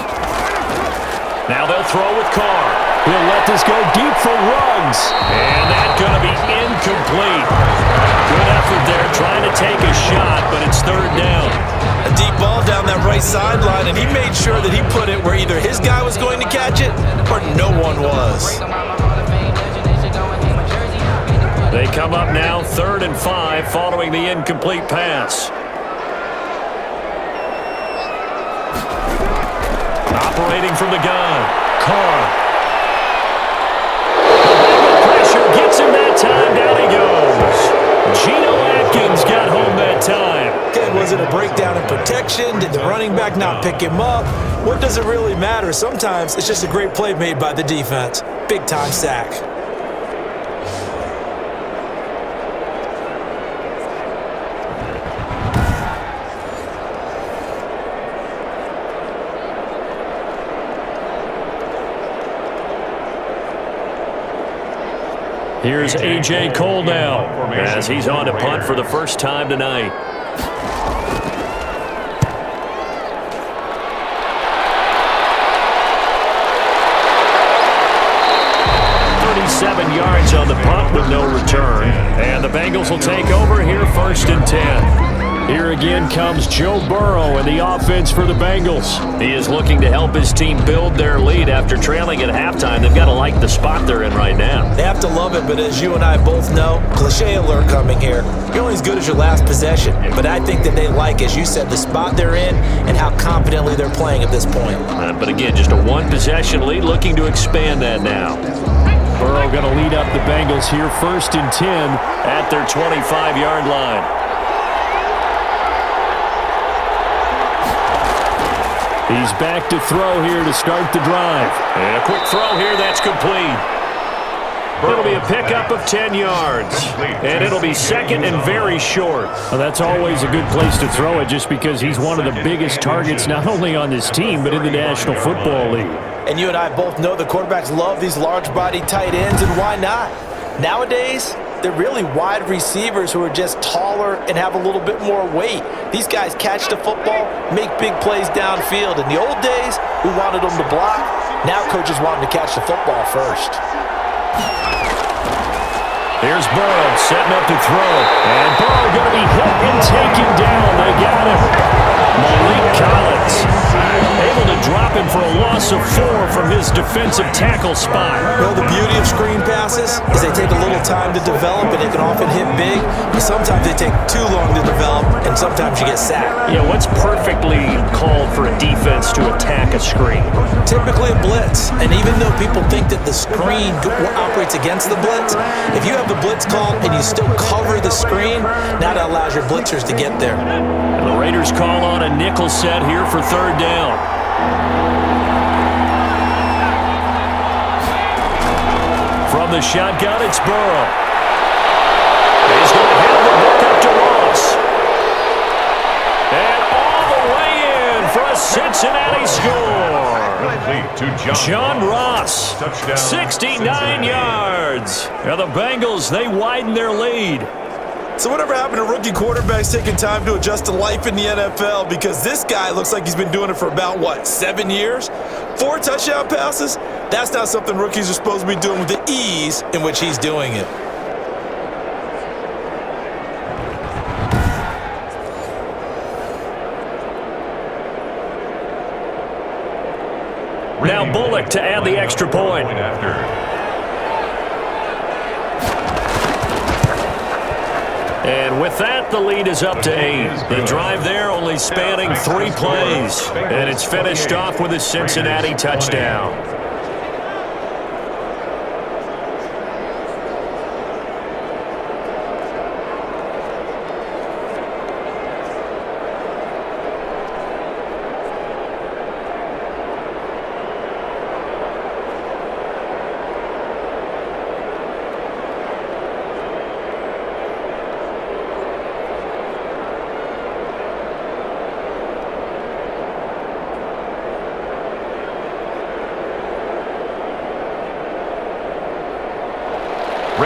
Now they'll throw with Carr. He'll let this go deep for Ruggs. And that's going to be incomplete. Good effort there trying to take a shot, but it's 3rd down. A deep ball down that right sideline, and he made sure that he put it where either his guy was going to catch it or no one was. They come up now 3rd and 5 following the incomplete pass. Operating from the gun, Carr. Gets him that time, down he goes. Geno Atkins got home that time. Okay, was it a breakdown in protection? Did the running back not pick him up? What does it really matter? Sometimes it's just a great play made by the defense. Big time sack. Here's A.J. Cole now as he's on to punt for the first time tonight. 37 yards on the punt with no return. And the Bengals will take over here 1st and 10. Here again comes Joe Burrow and the offense for the Bengals. He is looking to help his team build their lead after trailing at halftime. They've got to like the spot they're in right now. They have to love it, but as you and I both know, cliche alert coming here. You're only as good as your last possession. But I think that they like, as you said, the spot they're in and how confidently they're playing at this point. But again, just a one-possession lead, looking to expand that now. Burrow going to lead up the Bengals here 1st and 10 at their 25-yard line. He's back to throw here to start the drive. And a quick throw here, that's complete. It'll be a pickup of 10 yards. And it'll be 2nd and very short. Well, that's always a good place to throw it just because he's one of the biggest targets not only on this team but in the National Football League. And you and I both know the quarterbacks love these large-body tight ends, and why not? Nowadays, they're really wide receivers who are just taller and have a little bit more weight. These guys catch the football, make big plays downfield. In the old days, we wanted them to block. Now coaches want them to catch the football first. Here's Burrow setting up to throw. And Burrow going to be hit and taken down. They got him. Malik Collins able to drop him for a loss of 4 from his defensive tackle spot. Well, the beauty of screen passes is they take a little time to develop, and they can often hit big, but sometimes they take too long to develop, and sometimes you get sacked. Yeah, what's perfectly called for a defense to attack a screen? Typically a blitz, and even though people think that the screen operates against the blitz, if you have the blitz called and you still cover the screen, now that allows your blitzers to get there. And the Raiders call on a nickel set here for 3rd down. From the shotgun, it's Burrow. He's going to have the hook up to Ross. Cincinnati score. Complete to John Ross, Touchdown, 69 yards. Now the Bengals, they widen their lead. So whatever happened to rookie quarterbacks taking time to adjust to life in the NFL? Because this guy looks like he's been doing it for about, 7 years? 4 touchdown passes? That's not something rookies are supposed to be doing with the ease in which he's doing it. Now Bullock to add the extra point. And with that, the lead is up to 8. The drive there only spanning 3 plays. And it's finished off with a Cincinnati touchdown.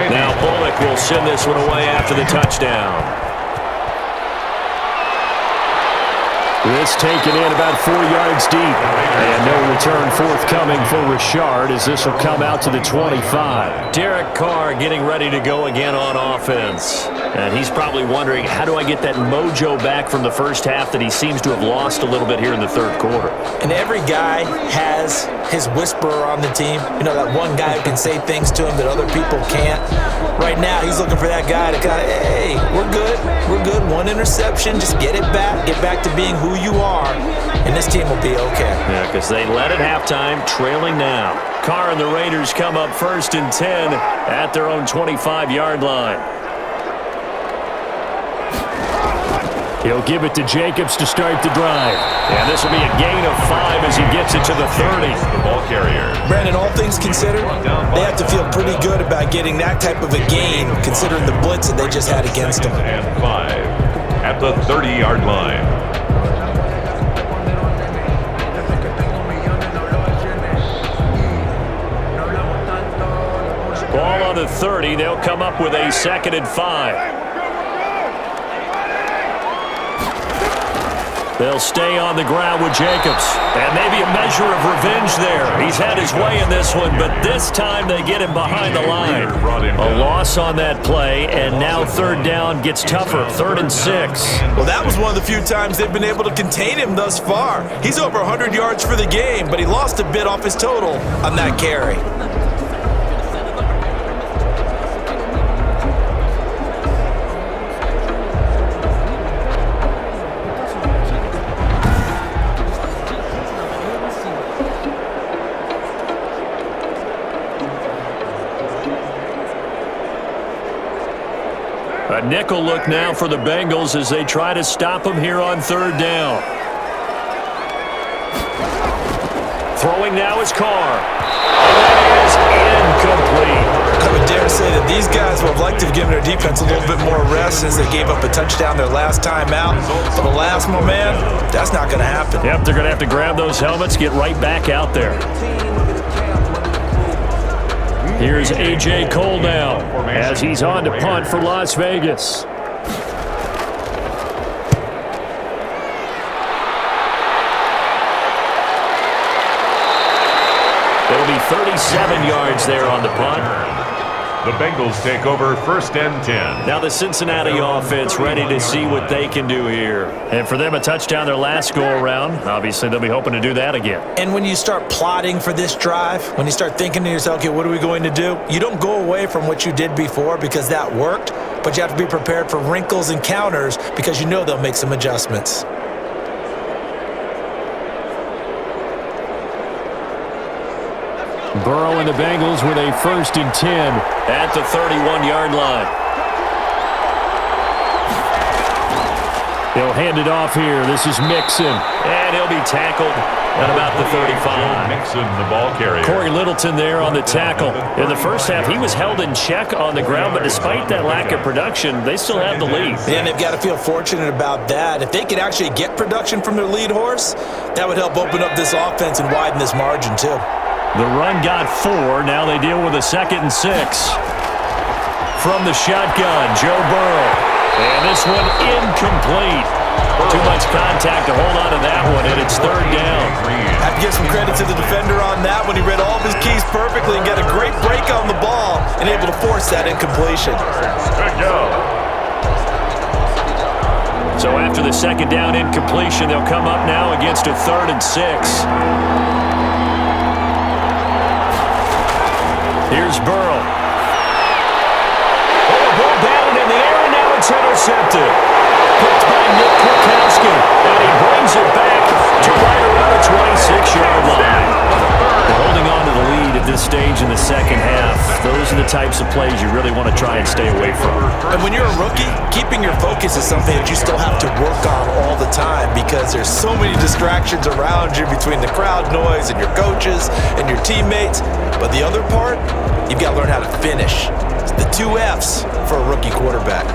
Now Bullock will send this one away after the touchdown. This taken in about 4 yards deep. And no return forthcoming for Richard as this will come out to the 25. Derek Carr getting ready to go again on offense. And he's probably wondering, how do I get that mojo back from the first half that he seems to have lost a little bit here in the third quarter? And every guy has his whisperer on the team. You know, that one guy who can say things to him that other people can't. Right now, he's looking for that guy to kind of, hey, we're good. We're good. 1 interception. Just get it back. Get back to being who you are. And this team will be okay. Yeah, because they led at halftime, trailing now. Carr and the Raiders come up 1st and 10 at their own 25-yard line. He'll give it to Jacobs to start the drive. And this will be a gain of 5 as he gets it to the 30. The ball carrier. Brandon, all things considered, they have to feel pretty good about getting that type of a gain, considering the blitz that they just had against them. And 5 at the 30-yard line. Ball on the 30. They'll come up with a 2nd and 5. They'll stay on the ground with Jacobs. And maybe a measure of revenge there. He's had his way in this one, but this time they get him behind the line. A loss on that play, and now 3rd down gets tougher. 3rd and 6. Well, that was one of the few times they've been able to contain him thus far. He's over 100 yards for the game, but he lost a bit off his total on that carry. A nickel look now for the Bengals as they try to stop him here on 3rd down. Throwing now is Carr. And that is incomplete. I would dare say that these guys would have liked to have given their defense a little bit more rest since they gave up a touchdown their last time out. But alas, my man, that's not going to happen. Yep, they're going to have to grab those helmets, get right back out there. Here's A.J. Cole now as he's on to punt for Las Vegas. It'll be 37 yards there on the punt. The Bengals take over 1st and 10. Now the Cincinnati offense ready to see what they can do here. And for them, a touchdown their last go-around. Obviously, they'll be hoping to do that again. And when you start plotting for this drive, when you start thinking to yourself, okay, what are we going to do? You don't go away from what you did before because that worked, but you have to be prepared for wrinkles and counters because you know they'll make some adjustments. Burrow and the Bengals with a 1st and 10 at the 31-yard line. He'll hand it off here. This is Mixon, and he'll be tackled at about the 35. Mixon, the ball carrier. Corey Littleton there on the tackle. In the first half, he was held in check on the ground, but despite that lack of production, they still have the lead. And they've got to feel fortunate about that. If they could actually get production from their lead horse, that would help open up this offense and widen this margin too. The run got 4. Now they deal with a 2nd and 6. From the shotgun, Joe Burrow. And this one incomplete. Too much contact to hold on to that one, and it's 3rd down. I have to give some credit to the defender on that one. He read all of his keys perfectly and got a great break on the ball and able to force that incompletion. Good go. So after the 2nd down incompletion, they'll come up now against a 3rd and 6. Here's Burrow. Oh, the ball batted in the air, and now it's intercepted. Picked by Nick Kwiatkowski, and he brings it back to right around the 26-yard line. They're holding on to the lead at this stage in the 2nd half. Those are the types of plays you really want to try and stay away from. And when you're a rookie, keeping your focus is something that you still have to work on all the time because there's so many distractions around you between the crowd noise and your coaches and your teammates. But the other part, you've got to learn how to finish. It's the 2 F's for a rookie quarterback.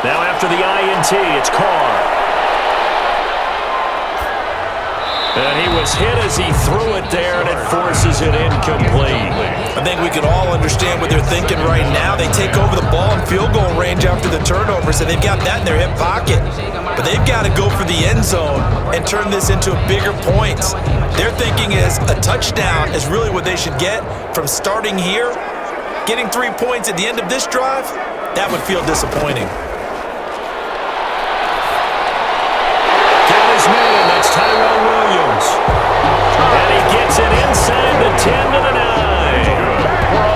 Now after the INT, it's Carr. And he was hit as he threw it there, and it forces it incomplete. I think we can all understand what they're thinking right now. They take over the ball in field goal range after the turnover, so they've got that in their hip pocket. But they've got to go for the end zone and turn this into bigger points. Their thinking is a touchdown is really what they should get from starting here. Getting 3 points at the end of this drive, that would feel disappointing. Count his man, that's Tyrell Williams. And he gets it inside the 10 to the 9.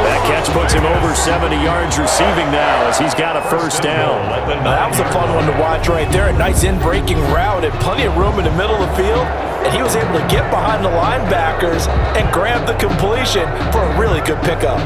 That catch puts him over 70 yards receiving now as he's got a first down. That was a fun one to watch right there. A nice in-breaking route and plenty of room in the middle of the field. And he was able to get behind the linebackers and grab the completion for a really good pickup.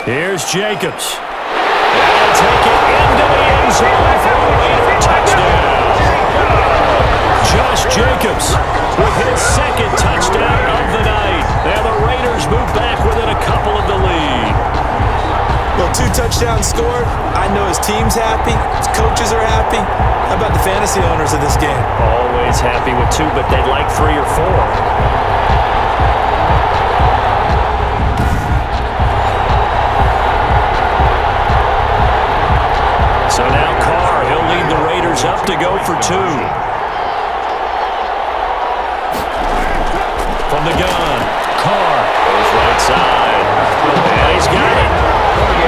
Here's Jacobs. They'll take it into the end zone for a Raider touchdown. Josh Jacobs with his 2nd touchdown of the night. And the Raiders move back within a couple of the lead. Well, 2 touchdowns scored. I know his team's happy. His coaches are happy. How about the fantasy owners of this game? Always happy with 2, but they'd like 3 or 4. So now Carr, he'll lead the Raiders up to go for 2. From the gun, Carr goes right side. And he's got it.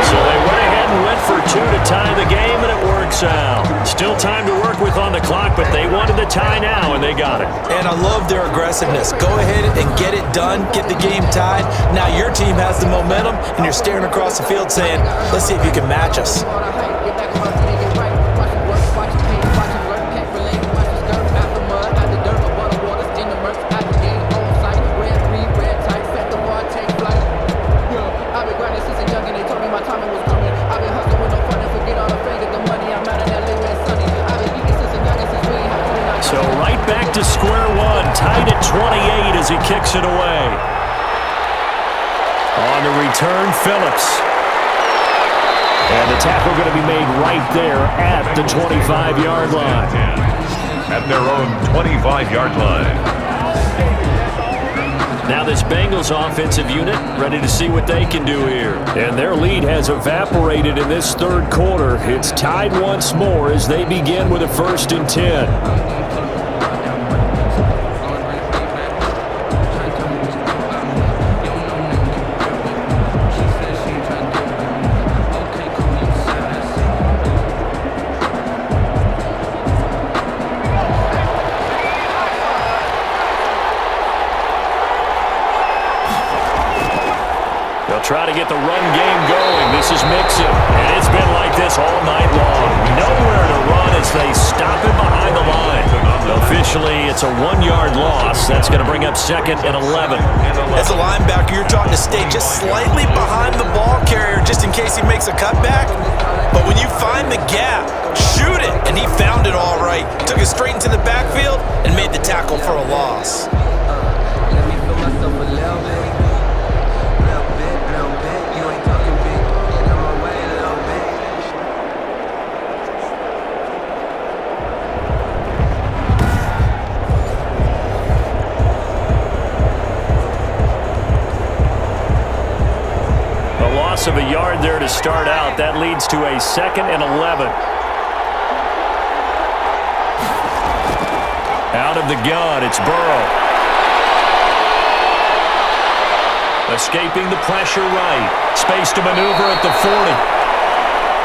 So they went ahead and went for 2 to tie the game, and it works out. Still time to work with on the clock, but they wanted the tie now, and they got it. And I love their aggressiveness. Go ahead and get it done, get the game tied. Now your team has the momentum, and you're staring across the field saying, let's see if you can match us. to square one, tied at 28 as he kicks it away. On the return, Phillips. And the tackle going to be made right there at the 25-yard line. At their own 25-yard line. Now this Bengals offensive unit ready to see what they can do here. And their lead has evaporated in this third quarter. It's tied once more as they begin with a 1st and 10. Try to get the run game going. This is Mixon, and it's been like this all night long. Nowhere to run as they stop him behind the line. Officially, it's a 1-yard loss. That's going to bring up 2nd and 11. As a linebacker, you're taught to stay just slightly behind the ball carrier just in case he makes a cutback. But when you find the gap, shoot it. And he found it all right. Took it straight into the backfield and made the tackle for a loss. Let me feel myself a little bit. Of a yard there to start out. That leads to a 2nd and 11. Out of the gun, it's Burrow. Escaping the pressure right. Space to maneuver at the 40.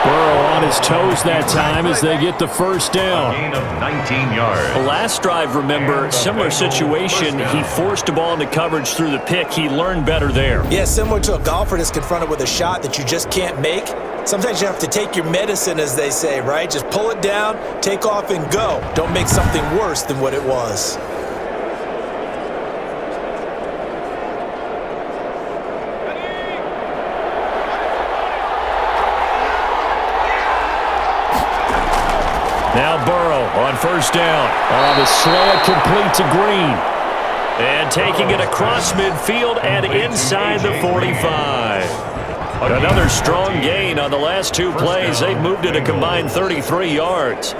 Burrow on his toes that time as they get the 1st down. A gain of 19 yards. The last drive, remember, similar situation. He forced the ball into coverage through the pick. He learned better there. Yeah, similar to a golfer that's confronted with a shot that you just can't make. Sometimes you have to take your medicine, as they say, right? Just pull it down, take off, and go. Don't make something worse than what it was. Now Burrow on 1st down. On the slant, complete to Green. And taking it across midfield and inside the 45. Another strong gain on the last 2 plays. They've moved it a combined 33 yards.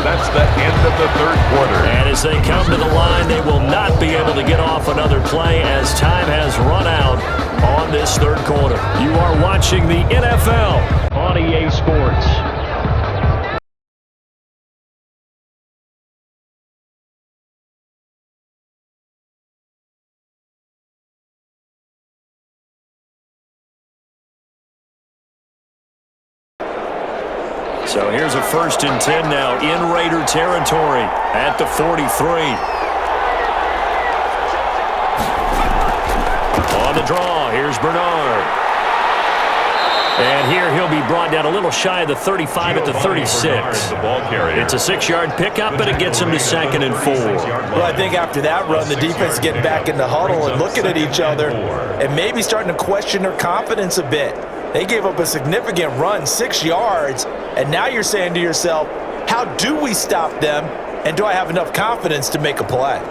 That's the end of the 3rd quarter. And as they come to the line, they will not be able to get off another play as time has run out on this 3rd quarter. You are watching the NFL on EA Sports. So here's a 1st and 10 now in Raider territory at the 43. On the draw, here's Bernard. And here he'll be brought down a little shy of the 35 at the 36. It's a 6-yard pickup, but it gets him to 2nd and 4. Well, I think after that run, the defense is getting back in the huddle and looking at each other and maybe starting to question their confidence a bit. They gave up a significant run, 6 yards, and now you're saying to yourself, how do we stop them, and do I have enough confidence to make a play?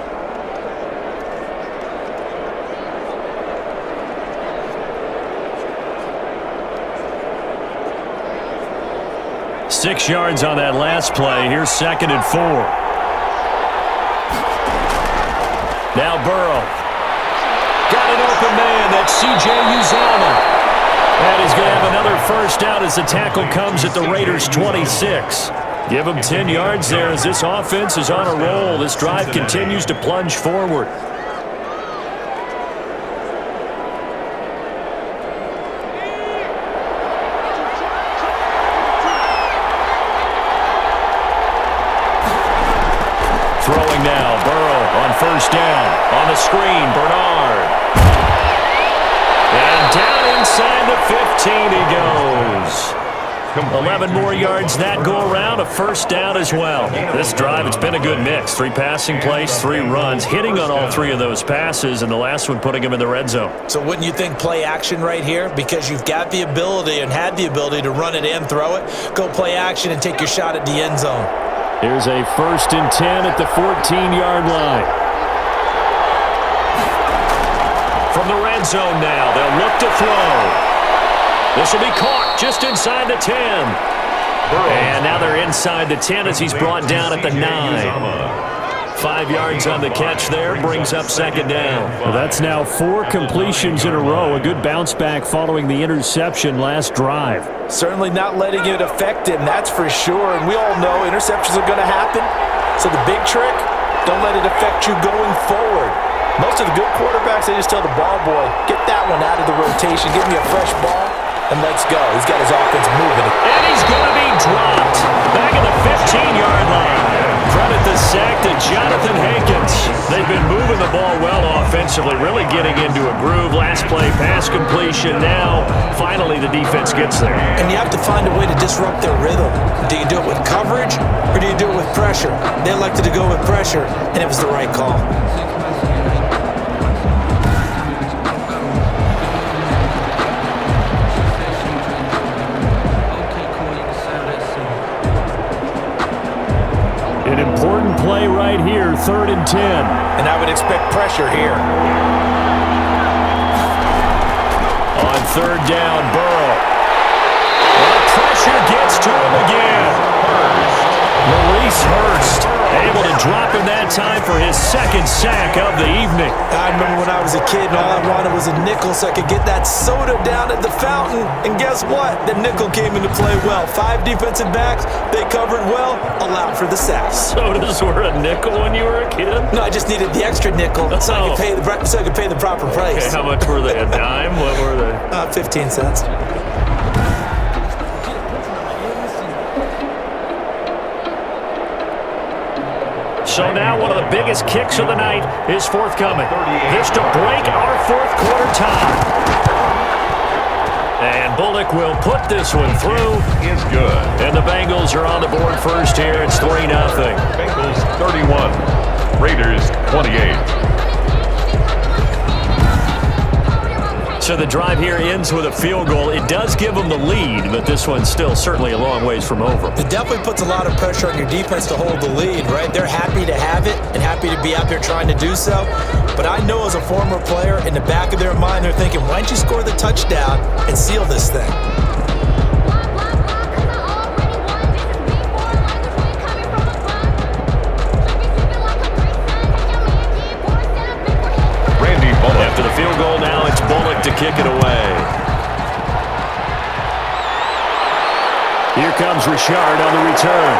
Six yards on that last play. Here's 2nd and 4. Now Burrow. Got an open man. That's C.J. Uzomah. And he's going to have another 1st down as the tackle comes at the Raiders' 26. Give him 10 yards there as this offense is on a roll. This drive continues to plunge forward. Throwing now, Burrow on 1st down. On the screen, Bernard. And down inside the 15 he goes. Incomplete. 11 more yards that go around, a first down as well. This drive, it's been a good mix. 3 passing plays, 3 runs, hitting on all 3 of those passes, and the last one putting him in the red zone. So wouldn't you think play action right here? Because you've got the ability and had the ability to run it and throw it. Go play action and take your shot at the end zone. Here's a 1st and 10 at the 14-yard line. From the red zone now, they'll look to throw. This will be caught just inside the 10. And now they're inside the 10 as he's brought down at the 9. 5 yards on the catch there, brings up 2nd down. Well, that's now 4 completions in a row. A good bounce back following the interception last drive. Certainly not letting it affect him, that's for sure. And we all know interceptions are going to happen. So the big trick, don't let it affect you going forward. Most of the good quarterbacks, they just tell the ball boy, get that one out of the rotation, give me a fresh ball, and let's go. He's got his offense moving. And he's going to be dropped back at the 15-yard line. Credit the sack to Jonathan Hankins. They've been moving the ball well offensively, really getting into a groove. Last play, pass completion. Now, finally, the defense gets there. And you have to find a way to disrupt their rhythm. Do you do it with coverage, or do you do it with pressure? They elected to go with pressure, and it was the right call. An important play right here, 3rd and 10. And I would expect pressure here. On 3rd down, Burrow. Well, the pressure gets to him again. Maurice Hurst able to drop him that time for his 2nd sack of the evening. I remember when I was a kid and all I wanted was a nickel so I could get that soda down at the fountain. And guess what? The nickel came into play well. 5 defensive backs, they covered well, allowed for the sacks. Sodas were a nickel when you were a kid? No, I just needed the extra nickel so I could pay the proper price. Okay, how much were they? A dime? What were they? 15 cents. So now one of the biggest kicks of the night is forthcoming. This to break our 4th quarter tie. And Bullock will put this one through. Is good. And the Bengals are on the board first here. It's 3-0. Bengals 31. Raiders 28. So the drive here ends with a field goal. It does give them the lead, but this one's still certainly a long ways from over. It definitely puts a lot of pressure on your defense to hold the lead, right? They're happy to have it and happy to be out there trying to do so. But I know as a former player, in the back of their mind, they're thinking, why don't you score the touchdown and seal this thing? After the field goal now, it's Bullock to kick it away. Here comes Richard on the return.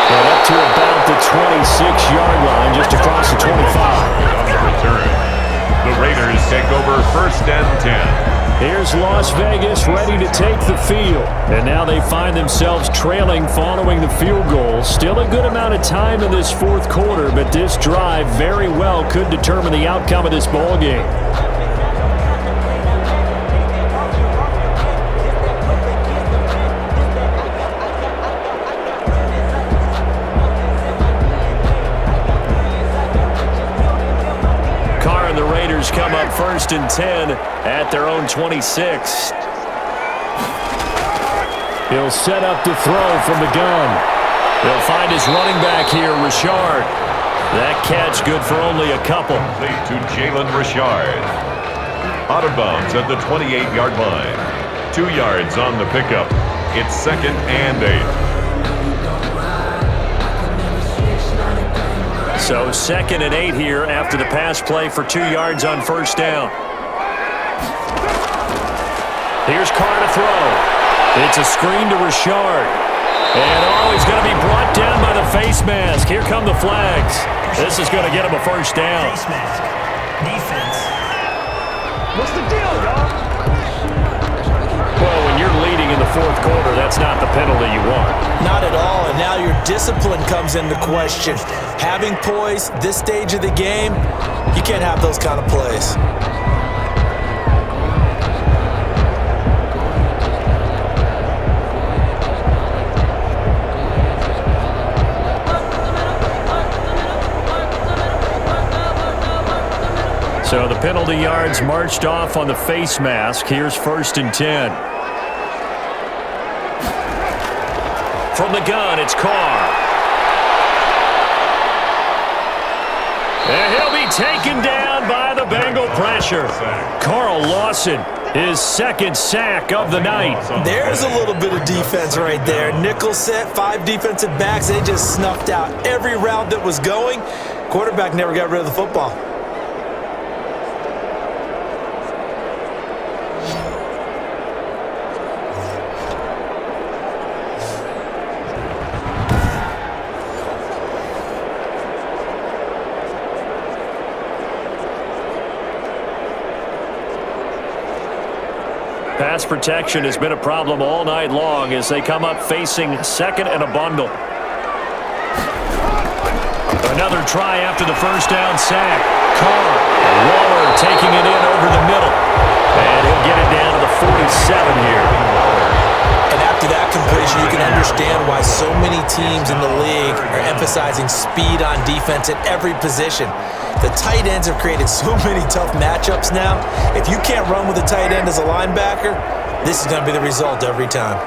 And up to about the 26-yard line, just across the 25. On the return. The Raiders take over 1st and 10. Here's Las Vegas ready to take the field. And now they find themselves trailing following the field goal. Still a good amount of time in this 4th quarter, but this drive very well could determine the outcome of this ball game. Come up 1st and 10 at their own 26. He'll set up to throw from the gun. They'll find his running back here, Richard. That catch good for only a couple. Complete to Jalen Richard. Out of bounds at the 28-yard line. 2 yards on the pickup. It's 2nd and 8. So 2nd and 8 here after the pass play for 2 yards on 1st down. Here's Carr to throw. It's a screen to Richard. And he's going to be brought down by the face mask. Here come the flags. This is going to get him a 1st down. Face mask. Defense. What's the deal, y'all? Well, when you're leading in the 4th quarter, that's not the penalty you want. Not at all, and now your discipline comes into question. Having poise this stage of the game, you can't have those kind of plays. penalty yards marched off on the face mask. Here's 1st and 10. From the gun, it's Carr. And he'll be taken down by the Bengal pressure. Carl Lawson, his 2nd sack of the night. There's a little bit of defense right there. Nickel set, 5 defensive backs. They just snuffed out every route that was going. Quarterback never got rid of the football. Pass protection has been a problem all night long as they come up facing 2nd and a bundle. Another try after the 1st down sack. Carr, Waller taking it in over the middle. And he'll get it down to the 47 here. And after that completion, you can understand why so many teams in the league are emphasizing speed on defense at every position. The tight ends have created so many tough matchups now. If you can't run with a tight end as a linebacker, this is going to be the result every time.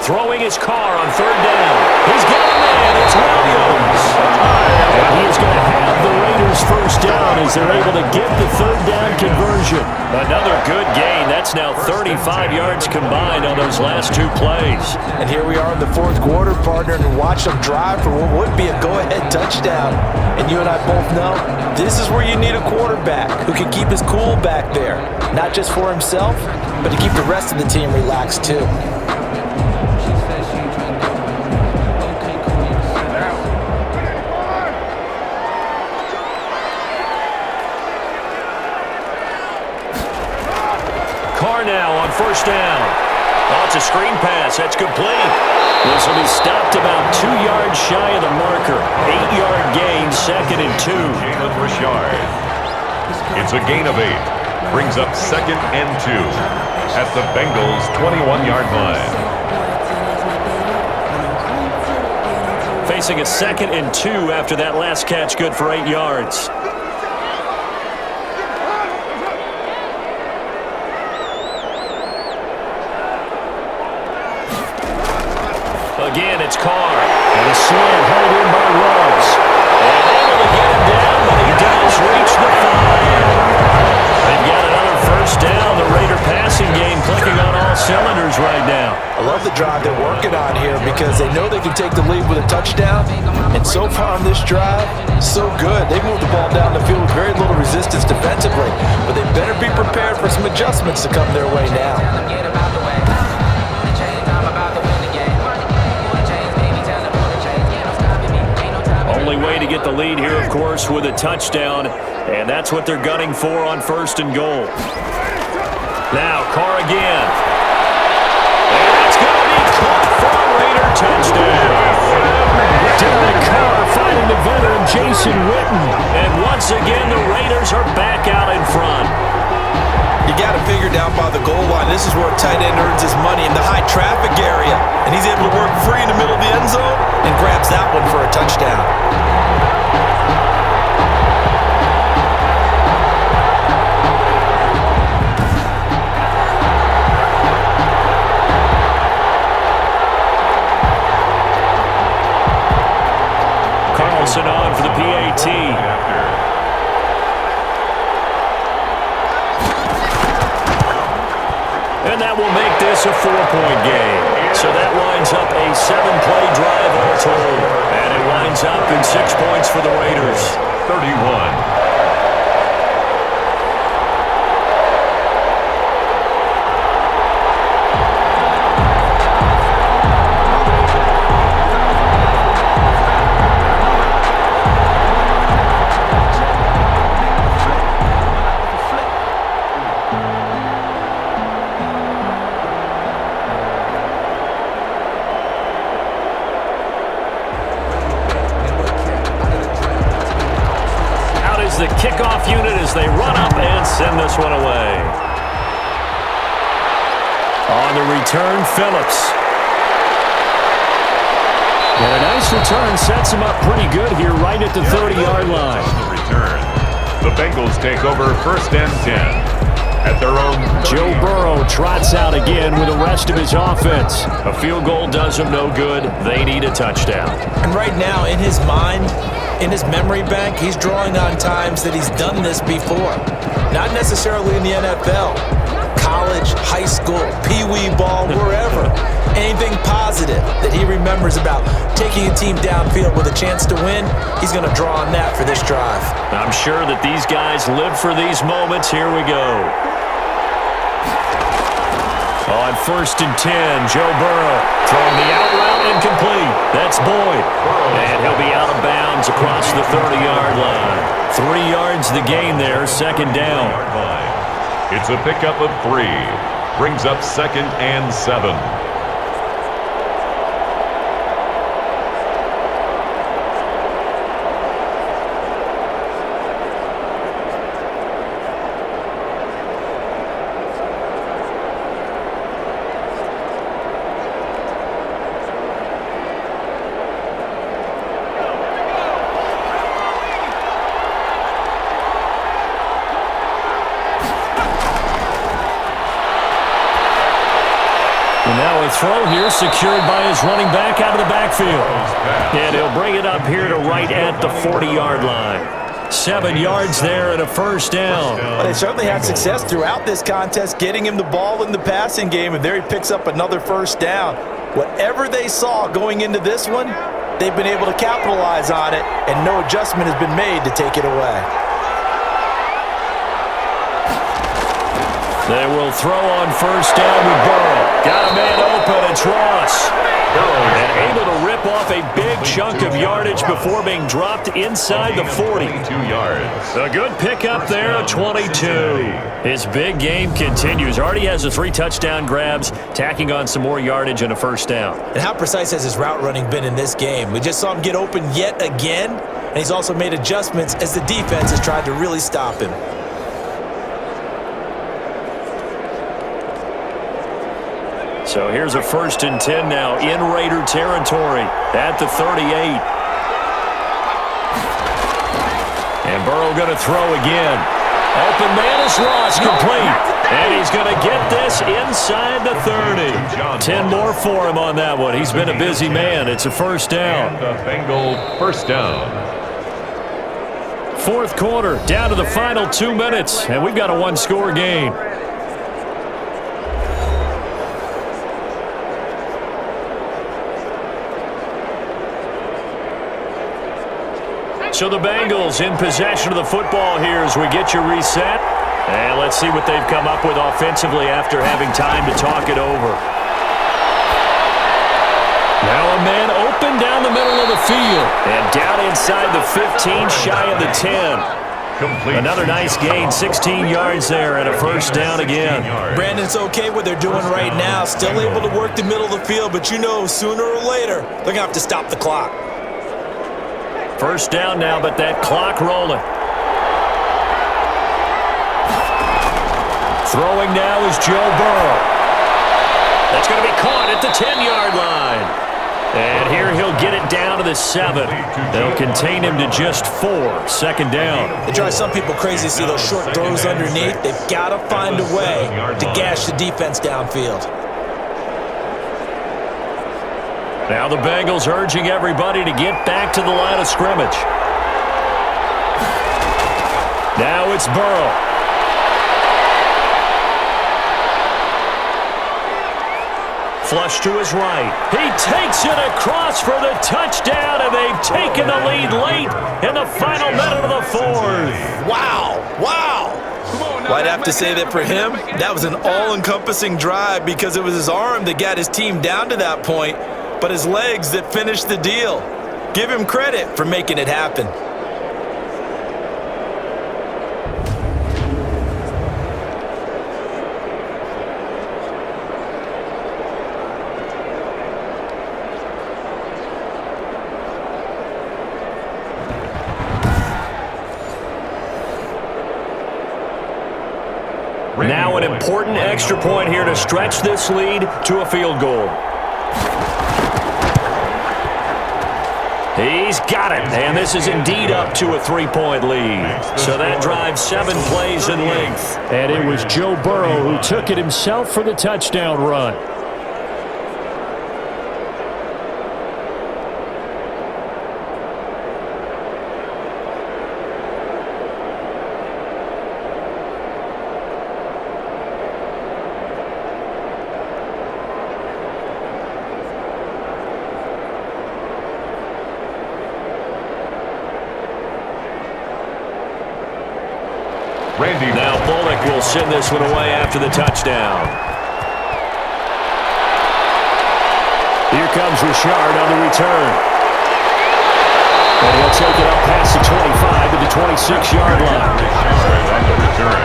Throwing his Carr on 3rd down. He's got a man. It's Williams. And he is going to have the Raiders 1st down as they're able to get the 3rd down conversion. Another good gain. That's now 35 yards combined on those last 2 plays. And here we are in the 4th quarter, partner, and watch them drive for what would be a go-ahead touchdown. And you and I both know this is where you need a quarterback who can keep his cool back there. Not just for himself, but to keep the rest of the team relaxed too. Now on 1st down. Oh, it's a screen pass. That's complete. This will be stopped about 2 yards shy of the marker. 8-yard gain, 2nd and 2. Jalen Richard. It's a gain of 8. Brings up 2nd and 2 at the Bengals' 21-yard line. Facing a 2nd and 2 after that last catch, good for 8 yards. Again, it's Carr. And a slant held in by Ruggs. And able to get him down, but he does reach the 5. They've got another 1st down. The Raider passing game clicking on all cylinders right now. I love the drive they're working on here because they know they can take the lead with a touchdown. And so far on this drive, so good. They moved the ball down the field with very little resistance defensively. But they better be prepared for some adjustments to come their way now. Only way to get the lead here, of course, with a touchdown, and that's what they're gunning for on 1st and goal. Now, Carr again. And it's going to be caught for a Raider touchdown. Derek Carr finding the veteran Jason Witten, and once again, the Raiders are back out in front. You got to figure down by the goal line. This is where a tight end earns his money in the high traffic area. And he's able to work free in the middle of the end zone and grabs that one for a touchdown. Carlson on for the PAT. And that will make this a 4-point game. So that winds up a 7-play drive all told. And it winds up in 6 points for the Raiders. 31. The kickoff unit as they run up and send this one away. On the return, Phillips. This return sets him up pretty good here right at the 30-yard line. On the return, the Bengals take over 1st and 10. At their own Joe Burrow trots out again with the rest of his offense. A field goal does him no good. They need a touchdown. And right now, in his mind, in his memory bank, he's drawing on times that he's done this before. Not necessarily in the NFL. College, high school, pee-wee ball, wherever. Anything positive that he remembers about taking a team downfield with a chance to win, he's going to draw on that for this drive. I'm sure that these guys live for these moments. Here we go. On 1st and 10, Joe Burrow throwing the out route incomplete. That's Boyd. And he'll be out of bounds across the 30-yard line. 3 yards the gain there, 2nd down. It's a pickup of 3. Brings up 2nd and 7. Throw here secured by his running back out of the backfield. And he'll bring it up here to right at the 40-yard line. 7 yards there and a 1st down. Well, they certainly had success throughout this contest getting him the ball in the passing game, and there he picks up another 1st down. Whatever they saw going into this one, they've been able to capitalize on it, and no adjustment has been made to take it away. They will throw on 1st down with Burrow. Got a man open, it's Ross. And able to rip off a big chunk of yardage before being dropped inside the 40. 22 yards. A good pickup there, a 22. His big game continues. Already has the 3 touchdown grabs, tacking on some more yardage and a 1st down. And how precise has his route running been in this game? We just saw him get open yet again, and he's also made adjustments as the defense has tried to really stop him. So here's a 1st and 10 now in Raider territory at the 38. And Burrow going to throw again. Open man is Ross, complete. And he's going to get this inside the 30. 10 more for him on that one. He's been a busy man. It's a 1st down. And the Bengal 1st down. 4th quarter, down to the final 2 minutes. And we've got a 1-score game. So the Bengals in possession of the football here as we get you reset. And let's see what they've come up with offensively after having time to talk it over. Now a man open down the middle of the field. And down inside the 15, shy of the 10. Complete. Another nice gain, 16 yards there and a 1st down again. Brandon's okay what they're doing right now. Still able to work the middle of the field, but you know sooner or later they're going to have to stop the clock. 1st down now, but that clock rolling. Throwing now is Joe Burrow. That's going to be caught at the 10-yard line. And here he'll get it down to the 7. They'll contain him to just 4. 2nd down. It drives some people crazy to see those short throws underneath. They've got to find a way to gash the defense downfield. Now the Bengals urging everybody to get back to the line of scrimmage. Now it's Burrow. Flush to his right. He takes it across for the touchdown, and they've taken the lead late in the final minute of the 4th. Wow. Well, I'd have to say that for him, that was an all-encompassing drive because it was his arm that got his team down to that point, but his legs that finished the deal. Give him credit for making it happen. Now an important extra point here to stretch this lead to a field goal. He's got it, and this is indeed up to a 3-point lead. So that drives 7 plays in length. And it was Joe Burrow who took it himself for the touchdown run. Now Bullock will send this one away after the touchdown. Here comes Richard on the return. And he'll take it up past the 25 to the 26-yard line. Richard on the return.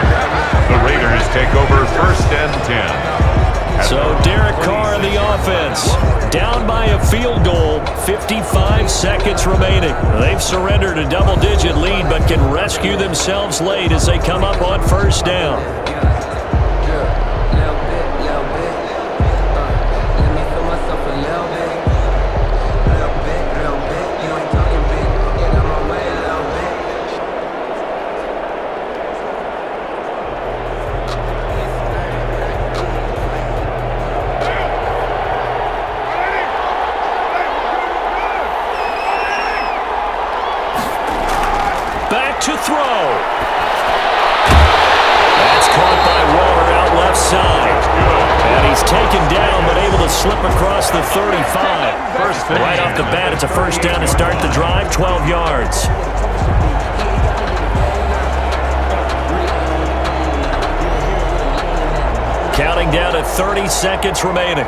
The Raiders take over 1st and 10. So Derek Carr in the offense, down by a field goal, 55 seconds remaining. They've surrendered a double-digit lead but can rescue themselves late as they come up on 1st down. To throw. That's caught by Waller out left side. And he's taken down but able to slip across the 35. Right off the bat, it's a 1st down to start the drive, 12 yards. Counting down to 30 seconds remaining.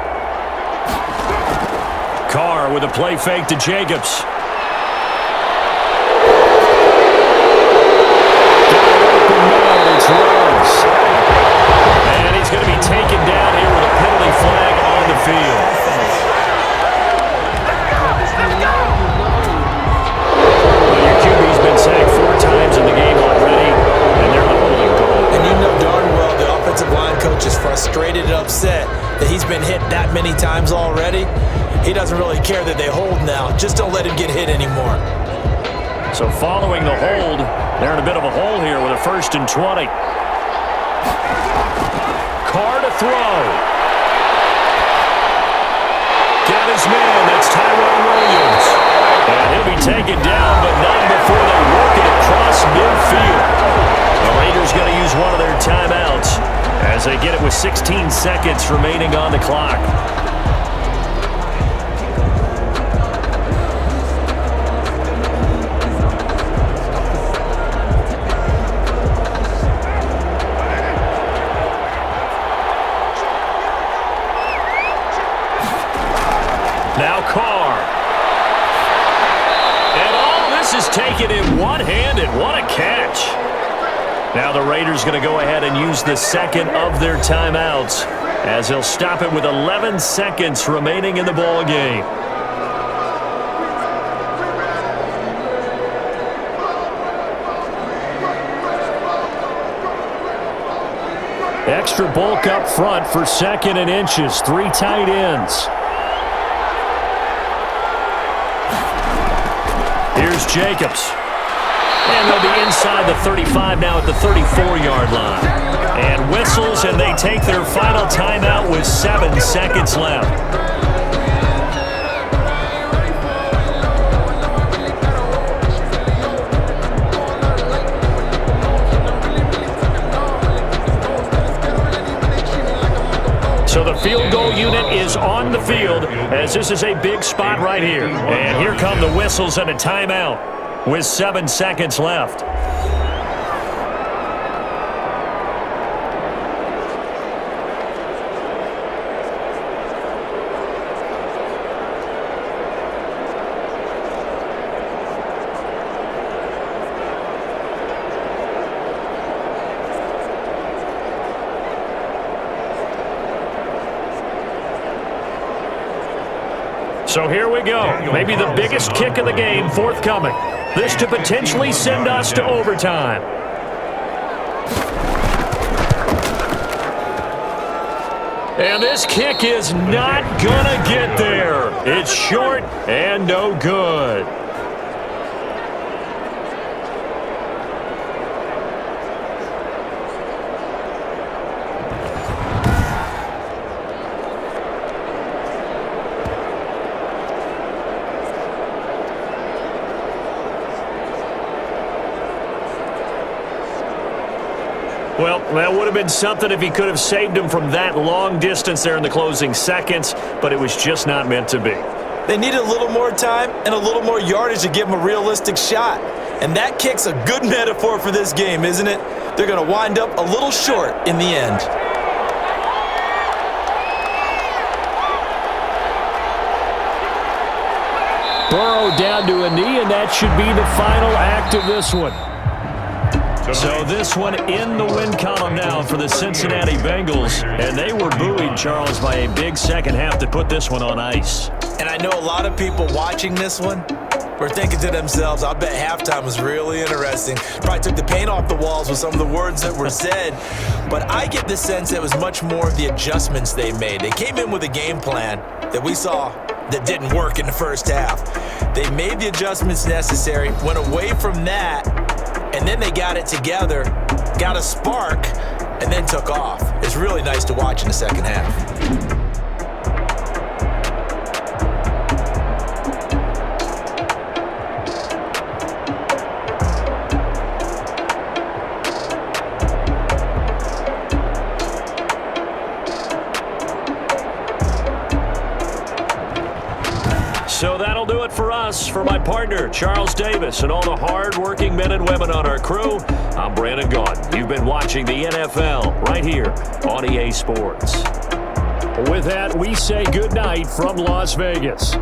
Carr with a play fake to Jacobs. And he's going to be taken down here with a penalty flag on the field. Well, your QB's been sacked 4 times in the game already, and they're on holding call. And you know darn well the offensive line coach is frustrated and upset that he's been hit that many times already. He doesn't really care that they hold now. Just don't let him get hit anymore. So following the hold, they're in a bit of a hole here with a 1st and 20. Carr to throw. Got his man. That's Tyrone Williams. And he'll be taken down, but not before they work it across midfield. The Raiders going to use one of their timeouts as they get it with 16 seconds remaining on the clock. Now Carr. And all this is taken in one-handed. What a catch. Now the Raiders going to go ahead and use the second of their timeouts as they'll stop it with 11 seconds remaining in the ball game. Extra bulk up front for 2nd and inches. 3 tight ends. Here's Jacobs. And they'll be inside the 35 now at the 34-yard line. And whistles, and they take their final timeout with 7 seconds left. So the field goal unit is on the field as this is a big spot right here. And here come the whistles and a timeout with 7 seconds left. So here we go. Maybe the biggest kick of the game forthcoming. This to potentially send us to overtime. And this kick is not gonna get there. It's short and no good. Well, that would have been something if he could have saved him from that long distance there in the closing seconds, but it was just not meant to be. They needed a little more time and a little more yardage to give him a realistic shot. And that kick's a good metaphor for this game, isn't it? They're going to wind up a little short in the end. Burrow down to a knee, and that should be the final act of this one. So this one in the win column now for the Cincinnati Bengals, and they were buoyed, Charles, by a big second half to put this one on ice. And I know a lot of people watching this one were thinking to themselves, I bet halftime was really interesting. Probably took the paint off the walls with some of the words that were said. But I get the sense it was much more of the adjustments they made. They came in with a game plan that we saw that didn't work in the first half. They made the adjustments necessary, went away from that, and then they got it together, got a spark, and then took off. It's really nice to watch in the second half. So that'll do it for us. For my partner, Charles Davis, and all the hard-working men and women on our crew, I'm Brandon Gaudin. You've been watching the NFL right here on EA Sports. With that, we say goodnight from Las Vegas.